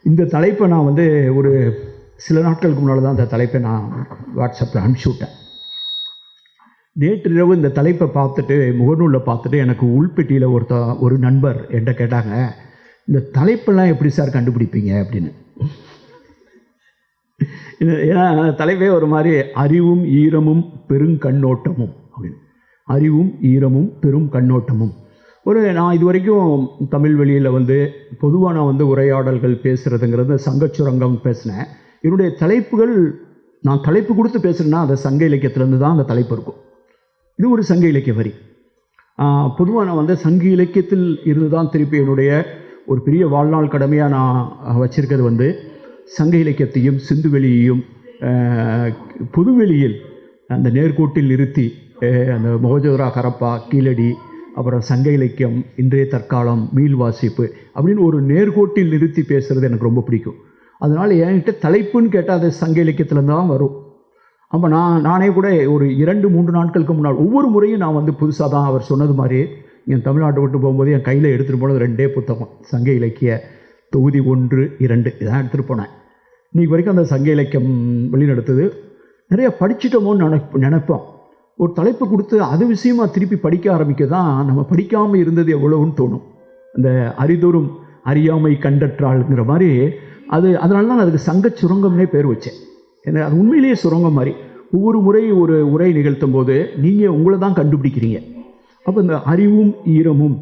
இந்த தலைப்பை நான் வந்து ஒரு சில நாட்களுக்கு முன்னால் தான் இந்த தலைப்பை நான் வாட்ஸ்அப்பில் அனுப்பிச்சி விட்டேன். நேற்றிரவு இந்த தலைப்பை பார்த்துட்டு முகநூலில் பார்த்துட்டு எனக்கு உள்பெட்டியில் ஒரு நண்பர் என்கிட்ட கேட்டாங்க, இந்த தலைப்பெல்லாம் எப்படி சார் கண்டுபிடிப்பீங்க அப்படின்னு. ஏன்னா தலைப்பே ஒரு மாதிரி அறிவும் ஈரமும் பெருங்கண்ணோட்டமும் அப்படின்னு. அறிவும் ஈரமும் பெரும் கண்ணோட்டமும். நான் இது வரைக்கும் தமிழ் வெளியில் வந்து பொதுவாக நான் வந்து உரையாடல்கள் பேசுகிறதுங்கிறது சங்கச்சுரங்கம் பேசினேன். என்னுடைய தலைப்புகள் நான் தலைப்பு கொடுத்து பேசுகிறேன்னா அந்த சங்க இலக்கியத்திலேருந்து தான் அந்த தலைப்பு இருக்கும். இது ஒரு சங்க இலக்கிய வரி. பொதுவாக நான் வந்து சங்க இலக்கியத்தில் இருந்து தான் திருப்பி என்னுடைய ஒரு பெரிய வாழ்நாள் கடமையாக நான் வச்சுருக்கிறது வந்து சங்க இலக்கியத்தையும் சிந்துவெளியையும் பொதுவெளியில் அந்த நேர்கோட்டில் நிறுத்தி அந்த மொஹஞ்சதாரோ ஹரப்பா கீழடி அப்புறம் சங்க இலக்கியம் இன்றைய தற்காலம் மீள் வாசிப்பு அப்படின்னு ஒரு நேர்கோட்டில் நிறுத்தி பேசுகிறது எனக்கு ரொம்ப பிடிக்கும். அதனால் என்கிட்ட தலைப்புன்னு கேட்டால் அது சங்க இலக்கியத்துலேருந்து தான் வரும். அப்போ நானே கூட ஒரு 2-3 நாட்களுக்கு முன்னால் ஒவ்வொரு முறையும் நான் வந்து புதுசாக தான் அவர் சொன்னது மாதிரி என் தமிழ்நாட்டை விட்டு போகும்போது என் கையில் எடுத்துகிட்டு போனது 2 புத்தகம், சங்க இலக்கிய தொகுதி 1-2 இதான் எடுத்துகிட்டு போனேன். இன்றைக்கி வரைக்கும் அந்த சங்க இலக்கியம் வழிநடத்துது. நிறைய படிச்சுட்டோமோன்னு நினைப்போம். ஒரு தலைப்பு கொடுத்து அது விஷயமாக திருப்பி படிக்க ஆரம்பிக்க தான் நம்ம படிக்காமல் இருந்தது எவ்வளவுன்னு தோணும். அந்த அரிதொரும் அறியாமை கண்டற்றாளுங்கிற மாதிரி அதனால தான் அதுக்கு சங்க சுரங்கம்னே பேர் வச்சேன். ஏன்னா அது உண்மையிலேயே சுரங்கம் மாதிரி. ஒவ்வொரு முறை ஒரு உரை நிகழ்த்தும் போது நீங்கள் உங்களை தான் கண்டுபிடிக்கிறீங்க. அப்போ இந்த அறிவும் ஈரமும்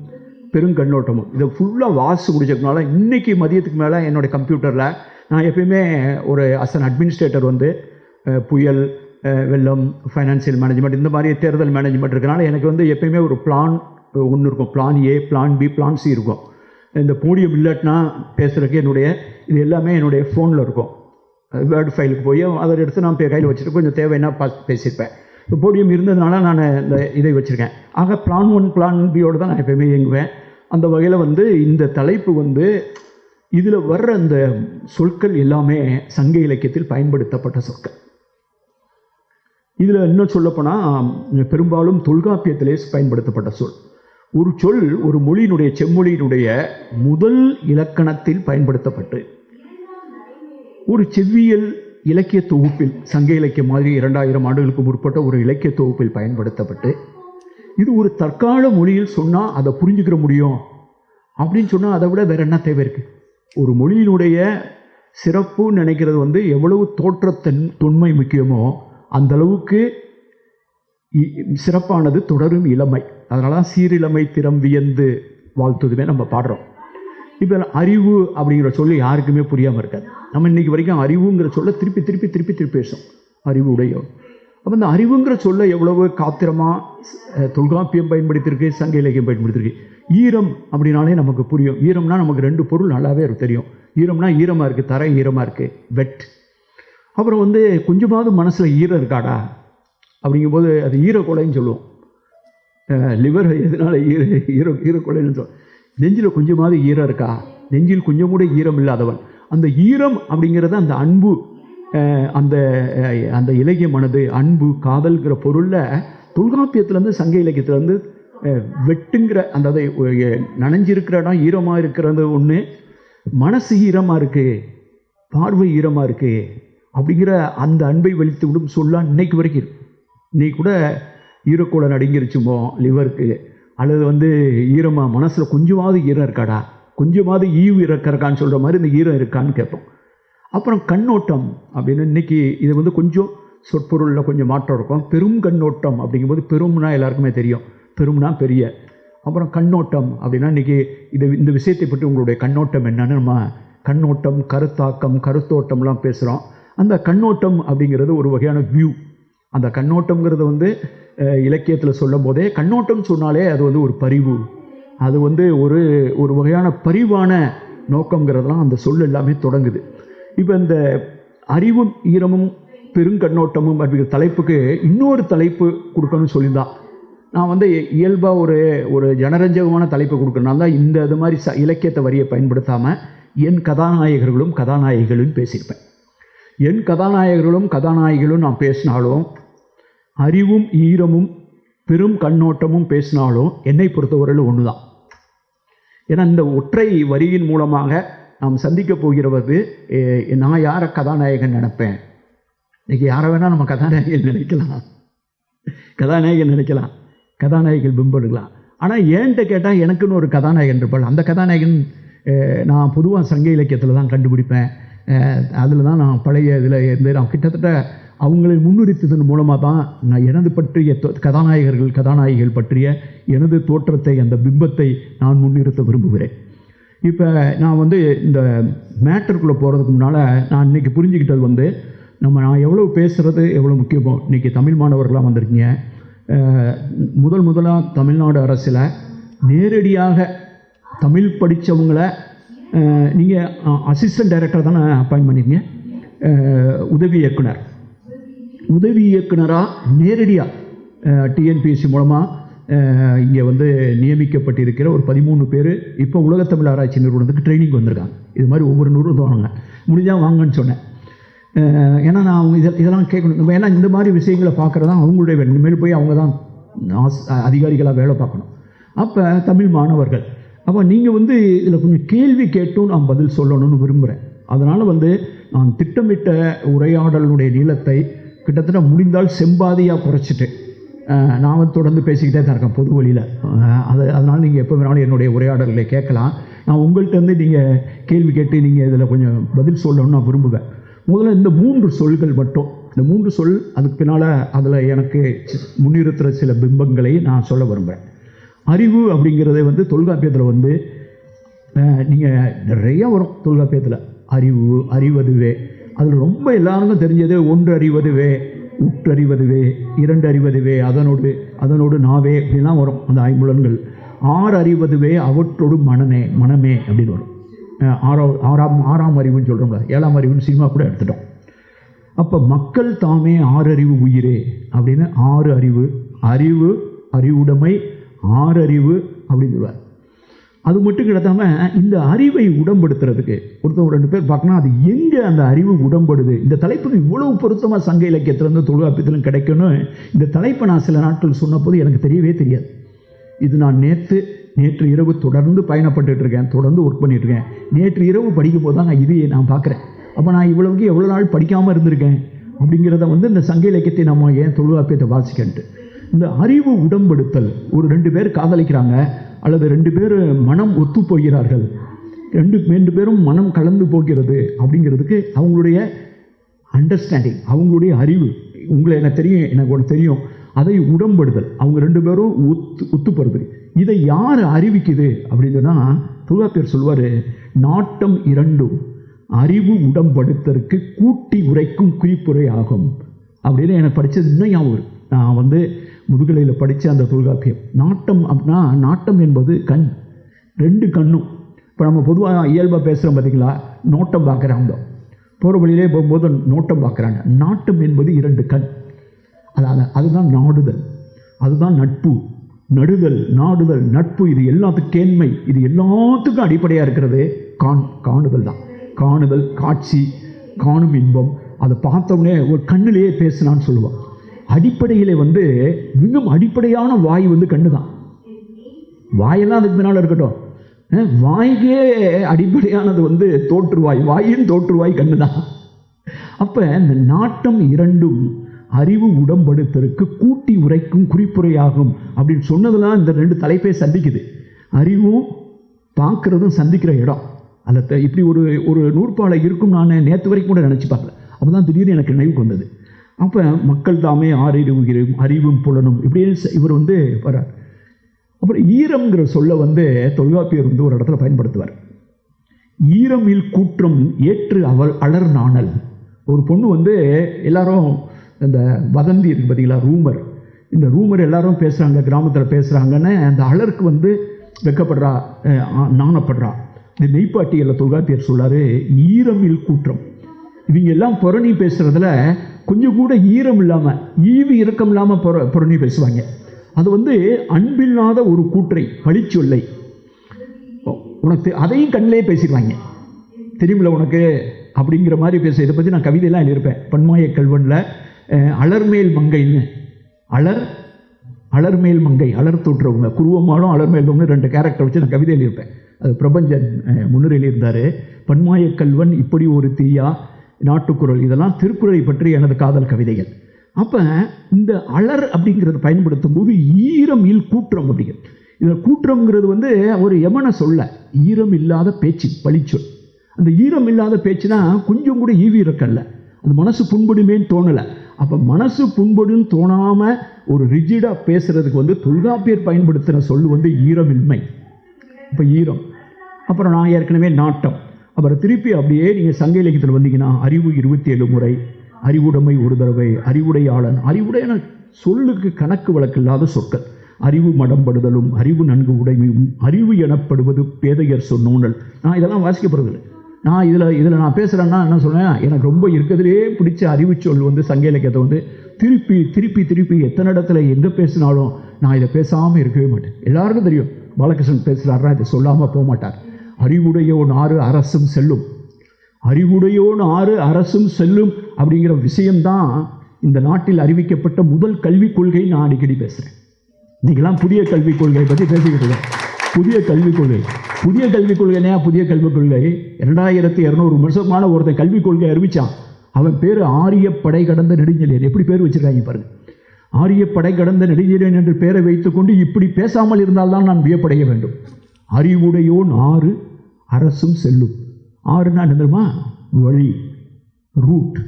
பெருங்கண்ணோட்டமும் இதை ஃபுல்லாக வாசி முடிச்சதுனால இன்றைக்கி மதியத்துக்கு மேலே என்னுடைய கம்ப்யூட்டரில் நான் எப்பயுமே ஒரு அஸ் அட்மினிஸ்ட்ரேட்டர் வந்து புயல், வெள்ளம், ஃபைனான்சியல் மேனேஜ்மெண்ட் இந்த மாதிரி தேர்தல் மேனேஜ்மெண்ட் இருக்கிறனால எனக்கு வந்து எப்பயுமே ஒரு பிளான் ஒன்று இருக்கும். Plan A, plan B, plan C இருக்கும். இந்த போடியம் இல்லாட்டினா பேசுகிறதுக்கு இது எல்லாமே என்னுடைய ஃபோனில் இருக்கும். வேர்டு ஃபைலுக்கு போய் அதை எடுத்து நான் கையில் வச்சுட்டு கொஞ்சம் தேவைன்னா பேசியிருப்பேன். இப்போ போடியம் இருந்ததுனால நான் இந்த இதை வச்சுருக்கேன். ஆக பிளான் 1 பிளான் பியோடு தான் நான் எப்பயுமே இயங்குவேன். அந்த வகையில் வந்து இந்த தலைப்பு வந்து இதில் வர்ற அந்த சொற்கள் எல்லாமே சங்க இலக்கியத்தில் பயன்படுத்தப்பட்ட சொற்கள். இதில் இன்னும் சொல்லப்போனால் பெரும்பாலும் தொல்காப்பியத்திலே பயன்படுத்தப்பட்ட சொல். ஒரு சொல் ஒரு மொழியினுடைய செம்மொழியினுடைய முதல் இலக்கணத்தில் பயன்படுத்தப்பட்டு ஒரு செவ்வியல் இலக்கிய தொகுப்பில் சங்க இலக்கியம் மாதிரி 2000 ஆண்டுகளுக்கு முற்பட்ட ஒரு இலக்கிய தொகுப்பில் பயன்படுத்தப்பட்டு இது ஒரு தற்கால மொழியில் சொன்னால் அதை புரிஞ்சுக்கிற முடியும் அப்படின்னு சொன்னால் அதை விட வேறு என்ன தேவை இருக்குது? ஒரு மொழியினுடைய சிறப்பு நினைக்கிறது வந்து எவ்வளவு தொன்மை முக்கியமோ அந்த அளவுக்கு சிறப்பானது தொடரும் இளமை. அதனால தான் சீரிழமை திறம் வியந்து வாழ்த்துதுமே நம்ம பாடுறோம். இப்போ அறிவு அப்படிங்கிற சொல்லி யாருக்குமே புரியாமல் இருக்காது. நம்ம இன்றைக்கி வரைக்கும் அறிவுங்கிற சொல்ல திருப்பி பேசும். அறிவு உடையோம். அப்போ இந்த அறிவுங்கிற சொல்ல எவ்வளவு காத்திரமாக தொல்காப்பியம் பயன்படுத்தியிருக்கு, சங்க இலக்கியம் பயன்படுத்தியிருக்கு. ஈரம் அப்படின்னாலே நமக்கு புரியும். ஈரம்னா நமக்கு 2 பொருள் நல்லாவே தெரியும். ஈரம்னா ஈரமாக இருக்குது, தரை ஈரமாக இருக்குது, வெட். அப்புறம் வந்து கொஞ்சமாவது மனசில் ஈரம் இருக்காடா அப்படிங்கும்போது அது ஈரக்கொலைன்னு சொல்லுவோம். லிவர் எதனால் ஈரக்கொலைன்னு சொல்லுவோம். நெஞ்சில் கொஞ்சமாவது ஈரம் இருக்கா, நெஞ்சில் கொஞ்சம் கூட ஈரம் இல்லாதவன். அந்த ஈரம் அப்படிங்கிறது அந்த அன்பு, அந்த இலக்கிய மனது, அன்பு, காதல்கிற பொருளில் தொல்காப்பியத்துலேருந்து சங்க இலக்கியத்துலேருந்து வெட்டுங்கிற அந்த நனைஞ்சிருக்கிற இடம் ஈரமாக இருக்கிறது ஒன்று, மனசு ஈரமாக இருக்குது, பார்வை ஈரமாக இருக்குது அப்படிங்கிற அந்த அன்பை வெளித்து விடும் சொல்லலாம் இன்னைக்கு வரைக்கும் இருக்கு. இன்னைக்கு கூட ஈரக்கோளை நடுங்கிருச்சுமோ லிவருக்கு, அல்லது வந்து ஈரமாக மனசில் கொஞ்சமாவது ஈரம் இருக்காடா, கொஞ்சமாவது ஈவு இருக்கான்னு சொல்கிற மாதிரி இந்த ஈரம் இருக்கான்னு கேட்போம். அப்புறம் கண்ணோட்டம் அப்படின்னு இன்றைக்கி இது வந்து கொஞ்சம் சொற்பொருளில் கொஞ்சம் மாற்றம் இருக்கும். பெரும் கண்ணோட்டம் அப்படிங்கும்போது பெரும்னா எல்லாருக்குமே தெரியும், பெரும்னா பெரிய. அப்புறம் கண்ணோட்டம் அப்படின்னா இன்றைக்கி இந்த விஷயத்தை பற்றி உங்களுடைய கண்ணோட்டம் என்னன்னு நம்ம கண்ணோட்டம், கருத்தாக்கம், கருத்தோட்டம்லாம் பேசுகிறோம். அந்த கண்ணோட்டம் அப்படிங்கிறது ஒரு வகையான வியூ. அந்த கண்ணோட்டம்ங்கிறது வந்து இலக்கியத்தில் சொல்லும் போதே கண்ணோட்டம் சொன்னாலே அது வந்து ஒரு பரிவு, அது வந்து ஒரு வகையான பரிவான நோக்கங்கிறதுலாம் அந்த சொல் எல்லாமே தொடங்குது. இப்போ இந்த அறிவும் ஈரமும் பெருங்கண்ணோட்டமும் அப்படிங்கிற தலைப்புக்கு இன்னொரு தலைப்பு கொடுக்கணும்னு சொல்லியிருந்தான். நான் வந்து இயல்பாக ஒரு ஜனரஞ்சகமான தலைப்பு கொடுக்கணும்னா தான் இது மாதிரி இலக்கியத்தை வரியை பயன்படுத்தாமல் என் கதாநாயகர்களும் கதாநாயகிகளும் பேசியிருப்பேன். என் கதாநாயகர்களும் நான் பேசினாலும், அறிவும் ஈரமும் பெரும் கண்ணோட்டமும் பேசினாலும் என்னை பொறுத்தவரையில் ஒன்று தான். ஏன்னா இந்த ஒற்றை வரியின் மூலமாக நாம் சந்திக்க போகிறவது நான் யாரை கதாநாயகன் நினைப்பேன். இன்றைக்கி யாரை வேணால் நம்ம கதாநாயகன் நினைக்கலாம், கதாநாயகிகள் பிம்பம் எடுக்கலாம். ஆனால் ஏன்ட்ட கேட்டால் எனக்குன்னு ஒரு கதாநாயகன் இருப்பாள். அந்த கதாநாயகன் நான் பொதுவாக சங்க இலக்கியத்தில் தான் கண்டுபிடிப்பேன். அதில் தான் நான் பழைய இதில் இருந்து நான் கிட்டத்தட்ட அவங்களை முன்னிறுத்ததன் மூலமாக தான் நான் எனது பற்றிய கதாநாயகிகள் பற்றிய எனது தோற்றத்தை, அந்த பிம்பத்தை நான் முன்னிறுத்த விரும்புகிறேன். இப்போ நான் இந்த மேட்டருக்குள்ளே போகிறதுக்கு முன்னால் நான் இன்றைக்கி புரிஞ்சுக்கிட்டது நான் எவ்வளோ பேசுகிறது எவ்வளோ முக்கியமோ. இன்றைக்கி தமிழ் மாணவர்களாக வந்திருக்கீங்க. முதலாக தமிழ்நாடு அரசில் நேரடியாக தமிழ் படித்தவங்கள நீங்கள் அசிஸ்டன்ட் டைரக்டர் தானே அப்பாயின்ட் பண்ணியிருக்கீங்க. உதவி இயக்குனராக நேரடியாக டிஎன்பிஎஸ்சி மூலமாக இங்கே நியமிக்கப்பட்டிருக்கிற ஒரு 13 பேர் இப்போ உலகத்தமிழ் ஆராய்ச்சி நிறுவனத்துக்கு ட்ரைனிங் வந்திருக்காங்க. இது மாதிரி ஒவ்வொரு நிறுவனம் வாங்க முடிஞ்சால் வாங்கன்னு சொன்னேன். ஏன்னா நான் அவங்க இதெல்லாம் கேட்கணும். ஏன்னா இந்த மாதிரி விஷயங்களை பார்க்குறதா அவங்களுடைய வேலை. இனிமேல் போய் அவங்க தான் அதிகாரிகளாக வேலை பார்க்கணும். அப்போ தமிழ் மாணவர்கள், அப்போ நீங்கள் இதில் கொஞ்சம் கேள்வி கேட்டும் நான் பதில் சொல்லணும்னு விரும்புகிறேன். அதனால் நான் திட்டமிட்ட உரையாடலுடைய நீளத்தை கிட்டத்தட்ட முடிந்தால் செம்பாதியாக குறைச்சிட்டு நான் தொடர்ந்து பேசிக்கிட்டே தான் இருக்கேன் பொது வழியில். அதனால் நீங்கள் எப்போ வேணாலும் என்னுடைய உரையாடல்களை கேட்கலாம். நான் உங்கள்கிட்ட நீங்கள் கேள்வி கேட்டு நீங்கள் இதில் கொஞ்சம் பதில் சொல்லணும்னு நான் விரும்புவேன். முதல்ல இந்த 3 சொல்கள் மட்டும், இந்த 3 சொல் அதுக்கு பின்னால் அதில் எனக்கு முன்னிறுத்துகிற சில பிம்பங்களை நான் சொல்ல விரும்புகிறேன். அறிவு அப்படிங்கிறத தொல்காப்பியத்தில் நீங்கள் நிறையா வரும். தொல்காப்பியத்தில் அறிவு, அறிவதுவே, அதில் ரொம்ப எல்லாருக்கும் தெரிஞ்சது ஒன்று அறிவதுவே, உற்றறிவதுவே, 2 அறிவதுவே, அதனோடு நாவே இப்படிலாம் வரும். அந்த 5 6 அறிவதுவே, அவற்றோடு மனமே அப்படின்னு வரும். ஆறாம் அறிவுன்னு சொல்கிறோம்ல, 7ஆம் அறிவுன்னு சினிமா கூட எடுத்துட்டோம். அப்போ மக்கள் தாமே 6 அறிவு உயிரே அப்படின்னு 6 அறிவு, அறிவுடைமை, 6 அறிவு அப்படின்னு சொல்லுவார். அது மட்டும் கிடத்தாம இந்த அறிவை உடம்படுத்துறதுக்கு ஒருத்தர் 2 பேர் பார்க்கணும், அது எங்கே அந்த அறிவு உடம்படுது. இந்த தலைப்புக்கு இவ்வளவு பொருத்தமாக சங்க இலக்கியத்திலேருந்து தொல்காப்பியத்திலும் கிடைக்கணும். இந்த தலைப்பை நான் சில நாட்கள் சொன்னபோது எனக்கு தெரியவே தெரியாது. இது நான் நேற்று இரவு தொடர்ந்து பயணப்பட்டு இருக்கேன், தொடர்ந்து ஒர்க் பண்ணிட்டுருக்கேன். நேற்று இரவு படிக்கும் போது தான் இது நான் பார்க்குறேன். அப்போ நான் இவ்வளவுக்கு எவ்வளோ நாள் படிக்காமல் இருந்திருக்கேன் அப்படிங்கிறத இந்த சங்க இலக்கியத்தை நம்ம ஏன் தொல்காப்பியத்தை வாசிக்கன்ட்டு. இந்த அறிவு உடம்படுத்தல், ஒரு 2 பேர் காதலிக்கிறாங்க அல்லது 2 பேர் மனம் ஒத்து போகிறார்கள், 2 பேரும் மனம் கலந்து போகிறது அப்படிங்கிறதுக்கு அவங்களுடைய அண்டர்ஸ்டாண்டிங், அவங்களுடைய அறிவு, எனக்கு தெரியும், அதை உடம்படுதல், அவங்க 2 பேரும் ஒத்துப்படுது. இதை யார் அறிவிக்குது அப்படின்னு சொன்னால் தொல்காப்பியர் சொல்வார், நாட்டம் 2 அறிவு உடம்படுத்தற்கு கூட்டி உரைக்கும் குறிப்புரை ஆகும் அப்படின்னு. எனக்கு படித்தது இன்னும் ஞாபகம். நான் முதுகலையில் படித்த அந்த தொல்காப்பியம். நாட்டம் அப்படின்னா, நாட்டம் என்பது கண், 2 கண்ணும். இப்போ நம்ம பொதுவாக இயல்பாக பேசுகிறோம் பார்த்தீங்களா, நோட்டம் பார்க்குறாங்க, போகிற வழியிலே போகும்போது நோட்டம் பார்க்குறாங்க. நாட்டம் என்பது 2 கண். அதுதான் நாடுதல், அதுதான் நட்பு. நடுதல், நாடுதல், நட்பு, இது எல்லாத்துக்கும் கேண்மை, இது எல்லாத்துக்கும் அடிப்படையாக இருக்கிறது காணுதல் தான். காணுதல், காட்சி, காணும் இன்பம். அதை பார்த்தோன்னே ஒரு கண்ணிலேயே பேசினான்னு சொல்லுவான். அடிப்படையில் மிகவும் அடிப்படையான வாய் கண்ணு தான். வாயெல்லாம் அதுக்கு பின்னால் இருக்கட்டும், வாய்க்கே அடிப்படையானது தோற்றுவாய், வாயின் தோற்றுவாய் கண்ணு தான். அப்போ இந்த நாட்டம் 2 அறிவு உடம்படுத்தற்கு கூட்டி உரைக்கும் குறிப்புரையாகும் அப்படின்னு சொன்னதெல்லாம் இந்த 2 தலைப்பை சந்திக்குது. அறிவும் பார்க்குறதும் சந்திக்கிற இடம். அதில் இப்படி ஒரு நூற்பாலை இருக்கும் நான் நேற்று வரைக்கும் கூட நினச்சி பார்க்கல. அப்போ தான் திடீர்னு எனக்கு நினைவுக்கு வந்தது. அப்போ மக்கள் தாமே 6 அறிவும் புலனும் இப்படின்னு இவர் வரார். அப்புறம் ஈரம்ங்கிற சொல்ல தொல்காப்பியர் ஒரு இடத்துல பயன்படுத்துவார். ஈரமில் கூற்றம் ஏற்று அலர் நாணல். ஒரு பொண்ணு எல்லாரும் இந்த வதந்தி இருக்குது பார்த்தீங்களா, ரூமர். இந்த ரூமர் எல்லாரும் பேசுகிறாங்க, கிராமத்தில் பேசுகிறாங்கன்னு அந்த அலருக்கு வெக்கப்படுறா, நாணப்படுறா. இந்த மெய்ப்பாட்டியில் தொல்காப்பியர் சொல்லார், ஈரமில் கூற்றம். இவங்க எல்லாம் புரணி பேசுகிறதுல கொஞ்சம் கூட ஈரம் இல்லாமல், ஈவு இறக்கம் இல்லாமல் புரணி பேசுவாங்க. அது அன்பில்லாத ஒரு கூற்றை, பழிச்சொல்லை உனக்கு அதையும் கண்ணிலே பேசிடுவாங்க. தெரியுமில்ல உனக்கு அப்படிங்கிற மாதிரி பேச. இதை பற்றி நான் கவிதையெல்லாம் எழுதியிருப்பேன். பன்மாய கல்வனில் அலர்மேல் மங்கைன்னு, அலர்மேல் மங்கை, அலர் தோற்றவங்க, குருவமாலும் அலர்மேல் மங்கை 2 கேரக்டர் வச்சு நான் கவிதை எழுதியிருப்பேன். அது பிரபஞ்சன் முன்னுரையில் இருந்தார். பன்மாய கல்வன், இப்படி ஒரு தீயா, நாட்டுக்குறள், இதெல்லாம் திருக்குறளை பற்றி எனது காதல் கவிதைகள். அப்போ இந்த அலர் அப்படிங்கிறத பயன்படுத்தும் போது ஈரம் இல் கூற்றம் அப்படிங்கிறது. இதில் கூற்றம்ங்கிறது வந்து ஒரு யமனை சொல்ல, ஈரம் இல்லாத பேச்சு, பழிச்சொல். அந்த ஈரம் இல்லாத பேச்சுனா கொஞ்சம் கூட ஈவி இருக்கல்ல, அந்த மனசு புண்படுமேன்னு தோணலை. அப்போ மனசு புண்படுன்னு தோணாமல் ஒரு ரிஜிடாக பேசுகிறதுக்கு வந்து தொல்காப்பியர் பயன்படுத்தின சொல் வந்து ஈரமின்மை. இப்போ ஈரம், அப்புறம் நான் ஏற்கனவே நாட்டம், அப்புறம் திருப்பி அப்படியே நீங்கள் சங்க இலக்கியத்தில் வந்தீங்கன்னா அறிவு 27 முறை, அறிவுடைமை ஒரு தடவை, அறிவுடையாளன். அறிவுடையான சொல்லுக்கு கணக்கு வழக்கு இல்லாத சொற்கள். அறிவு மடம்படுதலும் அறிவு நன்கு உடைமையும் அறிவு எனப்படுவது பேதையர் சொன்னோனல். நான் இதெல்லாம் வாசிக்கப்படுறதில்லை. நான் இதில் நான் பேசுகிறேன்னா என்ன சொல்கிறேன், எனக்கு ரொம்ப இருக்கிறதுலே பிடிச்ச அறிவு சொல் வந்து சங்க இலக்கியத்தை வந்து திருப்பி திருப்பி திருப்பி எத்தனை இடத்துல எங்கே பேசினாலும் நான் இதை பேசாமல் இருக்கவே மாட்டேன். எல்லாருக்கும் தெரியும் பாலகிருஷ்ணன் பேசுகிறாருன்னா இதை சொல்லாமல் போக மாட்டார். அறிவுடையோன் 6 அரசும் செல்லும், அறிவுடையோன் 6 அரசும் செல்லும் அப்படிங்கிற விஷயம்தான் இந்த நாட்டில் அறிவிக்கப்பட்ட முதல் கல்விக் கொள்கை. நான் அடிக்கடி பேசுகிறேன். இன்றைக்கெல்லாம் புதிய கல்விக் கொள்கையை பற்றி பேசிக்கிட்டு இருக்கேன். புதிய கல்விக் கொள்கை, புதிய கல்விக் கொள்கைனா புதிய கல்விக் கொள்கை 2200 வருஷமான ஒருத்தன் கல்விக் கொள்கை அறிவித்தான். அவன் பேர் ஆரிய படை கடந்த நெடுஞ்செழியன். எப்படி பேர் வச்சிருக்காங்க பாருங்க. ஆரிய படை கடந்த நெடுஞ்செழியன் என்று பெயரை வைத்துக்கொண்டு இப்படி பேசாமல் இருந்தால்தான் நான் வியப்படைய வேண்டும். அறிவுடையோன் 6 அரசும் செல்லும். 6னா என்ன தெரியுமா? வழி, ரூட்,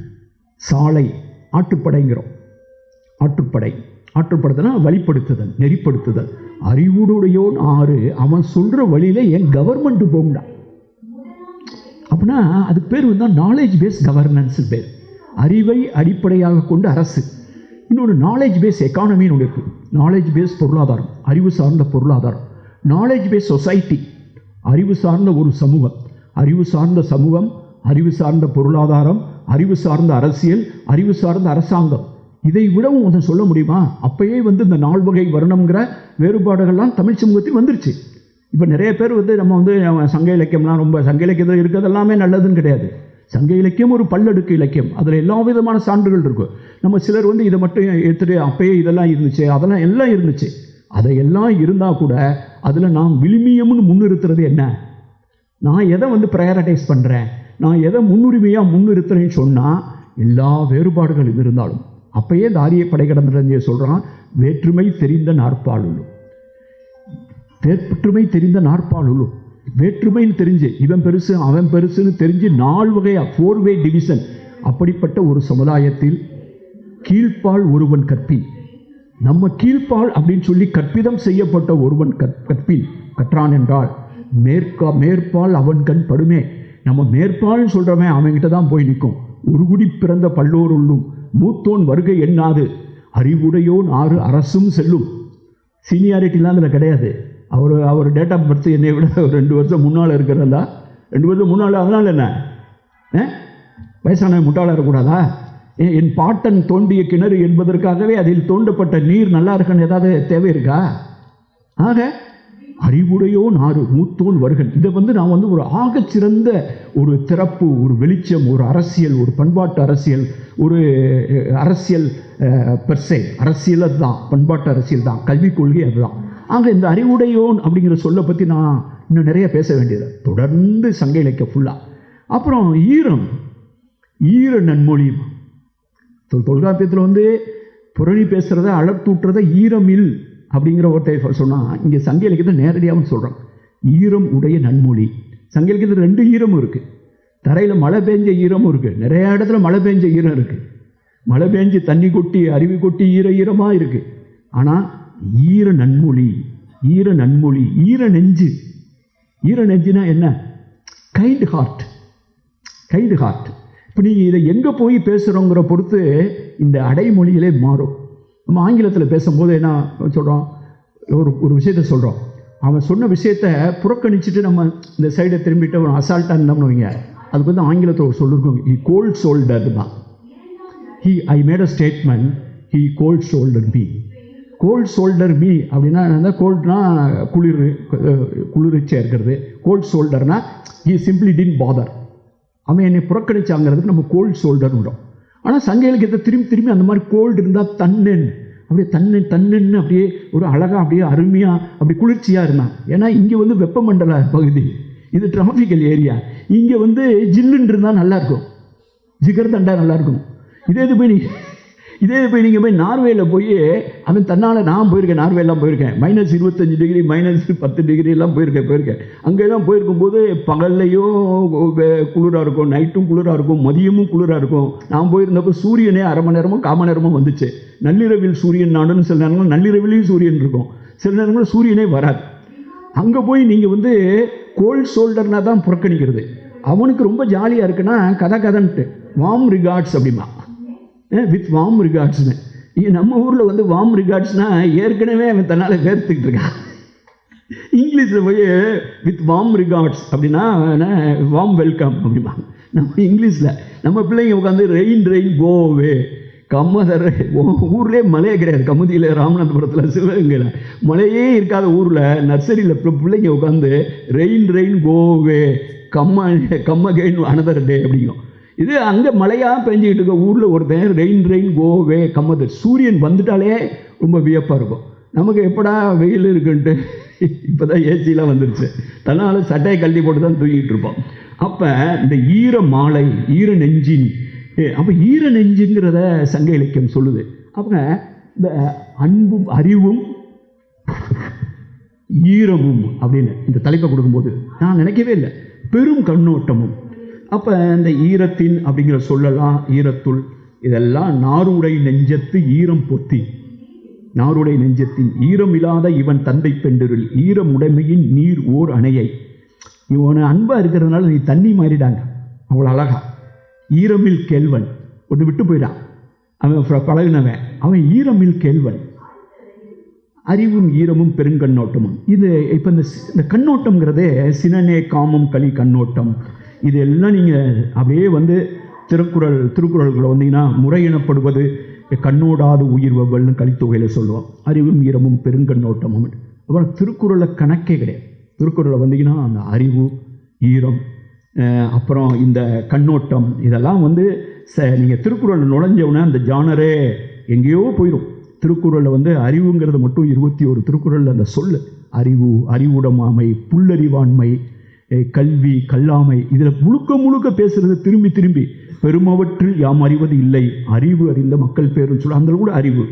சாலை, ஆட்டுப்படைங்கிறோம். ஆட்டுப்படை, ஆற்றுப்படுத்தினா வழிப்படுத்துதல், நெறிப்படுத்துதல். அறிவுடையோன் 6, அவன் சொல்கிற வழியில் என் கவர்மெண்ட்டு போகும்டா. அப்படின்னா அதுக்கு பேர் வந்து நாலேஜ் பேஸ் கவர்னன்ஸ் பேர். அறிவை அடிப்படையாக கொண்டு அரசு. இன்னொன்று நாலேஜ் பேஸ் எக்கானமின்னு ஒன்று இருக்குது. நாலேஜ் பேஸ் பொருளாதாரம், அறிவு சார்ந்த பொருளாதாரம். நாலேஜ் பேஸ் சொசைட்டி, அறிவு சார்ந்த ஒரு சமூகம். அறிவு சார்ந்த சமூகம், அறிவு சார்ந்த பொருளாதாரம், அறிவு சார்ந்த அரசியல், அறிவு சார்ந்த அரசாங்கம். இதை விடவும் ஒன்று சொல்ல முடியுமா? அப்பயே வந்து இந்த 4 வகை வர்ணம்ங்கிற வேறுபாடுகள்லாம் தமிழ் சமூகத்தில் வந்துருச்சு. இப்போ நிறைய பேர் வந்து நம்ம வந்து சங்க இலக்கியம்லாம் ரொம்ப சங்க இலக்கியத்தில் இருக்கிறது எல்லாமே நல்லதுன்னு கிடையாது. சங்க இலக்கியம் ஒரு பல்லடுக்கு இலக்கியம், அதில் எல்லா விதமான சான்றுகள் இருக்கும். நம்ம சிலர் வந்து இதை மட்டும் எடுத்துகிட்டு அப்பயே இதெல்லாம் இருந்துச்சு, அதெல்லாம் எல்லாம் இருந்துச்சு. அதையெல்லாம் இருந்தால் கூட அதில் நான் விழுமியம்னு முன்னிறுத்துறது என்ன? நான் எதை வந்து ப்ரையாரிட்டைஸ் பண்ணுறேன், நான் எதை முன்னுரிமையாக முன்னிறுத்துறேன்னு சொன்னால் எல்லா வேறுபாடுகளும் இருந்தாலும் அப்பயே இந்த ஆரிய படை கடந்த சொல்கிறான், வேற்றுமை தெரிந்த நாற்பாலுள்ளும். வேற்றுமை தெரிந்த நாற்பாலுள்ளும். வேற்றுமைன்னு தெரிஞ்சு இவன் பெருசு அவன் பெருசுன்னு தெரிஞ்சு 4 வகையாக 4 வே டிவிஷன். அப்படிப்பட்ட ஒரு சமுதாயத்தில் கீழ்ப்பால் ஒருவன் கற்பி, நம்ம கீழ்ப்பால் அப்படின்னு சொல்லி கற்பிதம் செய்யப்பட்ட ஒருவன் கற்றான் என்றால் மேற்பால் அவன் கண் படுமே. நம்ம மேற்பால்னு சொல்கிறவன் அவன்கிட்ட தான் போய் நிற்கும். ஒரு குடி பிறந்த பல்லோருள்ளும் மூத்தோன் வருகை எண்ணாது அறிவுடையோன் 6 அரசும் செல்லும். சீனியாரிட்டிலாம் அதில் கிடையாது. அவர் டேட் ஆஃப் பர்த் என்னை விட 2 வருஷம் முன்னால் இருக்கிறதா? 2 வருஷம் முன்னால். அதனால் என்ன வயசான முட்டாளாக இருக்கக்கூடாதா? என் பாட்டன் தோண்டிய கிணறு என்பதற்காகவே அதில் தோண்டப்பட்ட நீர் நல்லா இருக்குன்னு ஏதாவது தேவை இருக்கா? ஆக அறிவுடையோன் 6 மூத்தோன் வருகன். இதை வந்து நான் வந்து ஒரு ஆகச்சிறந்த ஒரு திறப்பு, ஒரு வெளிச்சம், ஒரு அரசியல், ஒரு பண்பாட்டு அரசியல், ஒரு அரசியல் பெர்சே அரசியல். அதுதான் பண்பாட்டு அரசியல் தான், கல்விக் கொள்கை அதுதான். ஆக இந்த அறிவுடையோன் அப்படிங்கிற சொல்லை பற்றி நான் இன்னும் நிறைய பேச வேண்டியது தொடர்ந்து சங்க இலக்கியம் ஃபுல்லாக. அப்புறம் ஈர நன்மொழி. தொல்காப்பியத்தில் வந்து புரணி பேசுகிறத அழத்தூட்டுறத ஈரமில் அப்படிங்கிற ஒருத்தர் சொன்னால், இங்கே சங்க இலக்கியத்தை நேரடியாகவும் சொல்கிறான். ஈரம் உடைய நன்மொழி. சங்க இலக்கியத்தில் 2 ஈரமும் இருக்குது. தரையில் மழை பெஞ்ச ஈரமும் இருக்குது, நிறையா இடத்துல மழை பெஞ்ச ஈரம் இருக்குது. மழை பெஞ்சு தண்ணி கொட்டி அருவி கொட்டி ஈரமாக இருக்குது. ஆனால் ஈர நன்மொழி, ஈர நன்மொழி, ஈர நெஞ்சு. ஈர நெஞ்சுனா என்ன? Kind heart, kind heart. இப்போ நீங்கள் இதை எங்கே போய் பேசுகிறோங்கிற பொறுத்து இந்த அடைமொழிகளே மாறும். நம்ம ஆங்கிலத்தில் பேசும்போது என்ன சொல்கிறோம், ஒரு விஷயத்த சொல்கிறோம், அவன் சொன்ன விஷயத்தை புறக்கணிச்சுட்டு நம்ம இந்த சைடை திரும்பிட்டு அவன் அசால்ட்டாக இருந்தோம்னு வைங்க, அதுக்கு வந்து ஆங்கிலத்தில் ஒரு சொல்லிருக்கோம், ஹி கோல்ட் ஷோல்டர் தான். I made a statement, he cold shoulder me. Cold shoulder me அப்படின்னா என்ன? கோல்ட்னா குளிர்ச்சியாக இருக்கிறது. கோல்ட் ஷோல்டர்னா ஹி சிம்பிளி டின் பாதர், அவன் என்னை புறக்கணிச்சாங்கிறதுக்கு நம்ம கோல்ட் ஷோல்டர்னு விடும். ஆனால் சங்க இலக்கியத்தை திரும்பி அந்த மாதிரி கோல்டு இருந்தால் தன்னன் அப்படியே தன்னுன்னு அப்படியே ஒரு அழகாக அப்படியே அருமையாக அப்படி குளிர்ச்சியாக இருந்தான். ஏன்னா இங்கே வந்து வெப்பமண்டல பகுதி, இது டிராபிக்கல் ஏரியா. இங்கே வந்து ஜில்லுன்னு இருந்தால் நல்லாயிருக்கும், ஜிகர் தண்டா நல்லாயிருக்கும். இதே போய் நீங்கள் போய் நார்வேயில் போய் அவன் தன்னால், நான் போயிருக்கேன், நார்வேலாம் போயிருக்கேன், -25 டிகிரி -10 டிகிரி எல்லாம் போயிருக்கேன். அங்கெல்லாம் போயிருக்கும்போது பகல்லையும் குளிராக இருக்கும், நைட்டும் குளிராக இருக்கும், மதியமும் குளிராக இருக்கும். நான் போயிருந்தப்போ சூரியனே அரை மணி நேரமோ 1/4 மணி நேரமோ வந்துச்சு. நள்ளிரவில் சூரியன் நாடுன்னு சில நேரங்கள் நள்ளிரவிலையும் சூரியன் இருக்கும், சில நேரங்களில் சூரியனே வராது. அங்கே போய் நீங்கள் வந்து கோல்ட் ஷோல்டர்னா தான் புறக்கணிக்கிறது. அவனுக்கு ரொம்ப ஜாலியாக இருக்குன்னா கதன்ட்டு வார்ம் ரிகார்ட்ஸ் அப்படிமா, வித் வார்ம் ரிகார்ட்ஸ்னு. நம்ம ஊரில் வந்து வார்ம் ரிகார்ட்ஸ்னால் ஏற்கனவே அவன் தன்னால் வேர்த்துக்கிட்டு இருக்கான். இங்கிலீஷில் போய் வித் வார்ம் ரிகார்ட்ஸ் அப்படின்னா வார்ம் வெல்கம் அப்படிமா. நம்ம இங்கிலீஷில் நம்ம பிள்ளைங்க உட்காந்து ரெயின் கோவே கம்மதர். ஊர்லேயே மழையே கிடையாது, கமுதியில், ராமநாதபுரத்தில், சிவகங்கையில் மழையே இருக்காத ஊரில் நர்சரியில் பிள்ளைங்க உட்காந்து ரெயின் கோவே கம்ம கெயின் அனதர் டே அப்படிங்கும். இது அங்கே மழையாக பெஞ்சிக்கிட்டு இருக்க ஊரில் ஒருத்தன் ரெயின் கோவே கம்மதர். சூரியன் வந்துட்டாலே ரொம்ப வியப்பாக இருக்கும். நமக்கு எப்படா வெயில் இருக்குன்ட்டு இப்போ தான் ஏசிலாம் வந்துருச்சு, தன்னால் சட்டையை கழட்டி போட்டு தான் தூங்கிட்டு இருப்போம். அப்போ இந்த ஈர மாலை, ஈர நெஞ்சின், அப்போ ஈர நெஞ்சுங்கிறத சங்க இலக்கியம் சொல்லுது. அப்போ இந்த அன்பும் அறிவும் ஈரமும் அப்படின்னு இந்த தலைப்பை கொடுக்கும்போது நான் நினைக்கவே இல்லை, பெரும் கண்ணோட்டமும். அப்போ இந்த ஈரத்தின் அப்படிங்கிற சொல்லலாம், ஈரத்துள், இதெல்லாம் நாருடை நெஞ்சத்து ஈரம் பொத்தி, நாருடை நெஞ்சத்தின் ஈரம் இல்லாத இவன் தந்தை பெண்டிரில் ஈரம் உடைமையின் நீர் ஓர் அணையை. இவனை அன்பாக இருக்கிறதுனால நீ தண்ணி மாறிடாங்க, அவ்வளோ அழகா. ஈரமில் கேள்வன் ஒன்று விட்டு போயிடான், அவன் பழகினவன், அவன் ஈரமில் கேள்வன். அறிவும் ஈரமும் பெருங்கண்ணோட்டமும். இது இப்போ இந்த கண்ணோட்டம்ங்கிறதே சினநே காமம் களி கண்ணோட்டம். இது எல்லாம் நீங்கள் அப்படியே வந்து திருக்குறள்களை வந்தீங்கன்னா முறை எனப்படுவது கண்ணோடாது உயிர் வவ்வல்னு கலித்தொகையில் சொல்லுவோம். அறிவும் ஈரமும் பெருங்கண்ணோட்டமும். அப்புறம் திருக்குறளை கணக்கே கிடையாது. திருக்குறளை வந்தீங்கன்னா அந்த அறிவு, ஈரம், அப்புறம் இந்த கண்ணோட்டம், இதெல்லாம் வந்து நீங்கள் திருக்குறள் நுழைஞ்சவுடனே அந்த ஜானரே எங்கேயோ போயிடும். திருக்குறளில் வந்து அறிவுங்கிறது மட்டும் 21 திருக்குறளில் அந்த சொல்லு, அறிவு, அறிவுடைமாமை, புல்லறிவாண்மை, கல்வி, கல்லாமை, இதில் முழுக்க பேசுகிறது திரும்பி பெருமவற்றில் யாம் அறிவது இல்லை, அறிவு அறிந்த மக்கள் பேருன்னு சொல்ல, அந்த கூட அறிவு.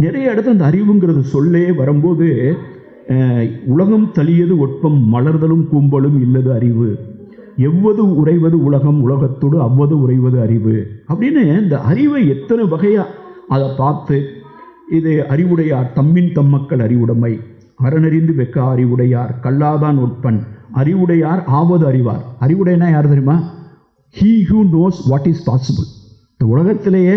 நிறைய இடத்துல அந்த அறிவுங்கிறது சொல்லே வரும்போது உலகம் தளியது ஒட்பம் மலர்தலும் கூம்பலும் இல்லது அறிவு, எவ்வது உறைவது உலகம் உலகத்தோடு அவ்வது உறைவது அறிவு அப்படின்னு இந்த அறிவை எத்தனை வகையாக அதை பார்த்து, இது அறிவுடையார் தம்மின் தம்மக்கள் அறிவுடைமை, அறனறிந்து வெக்க அறிவுடையார் கல்லாதான் ஒட்பன் அறிவுடையார் ஆவது அறிவார். அறிவுடையனா யார் தெரியுமா? He who knows what is possible. இந்த உலகத்திலேயே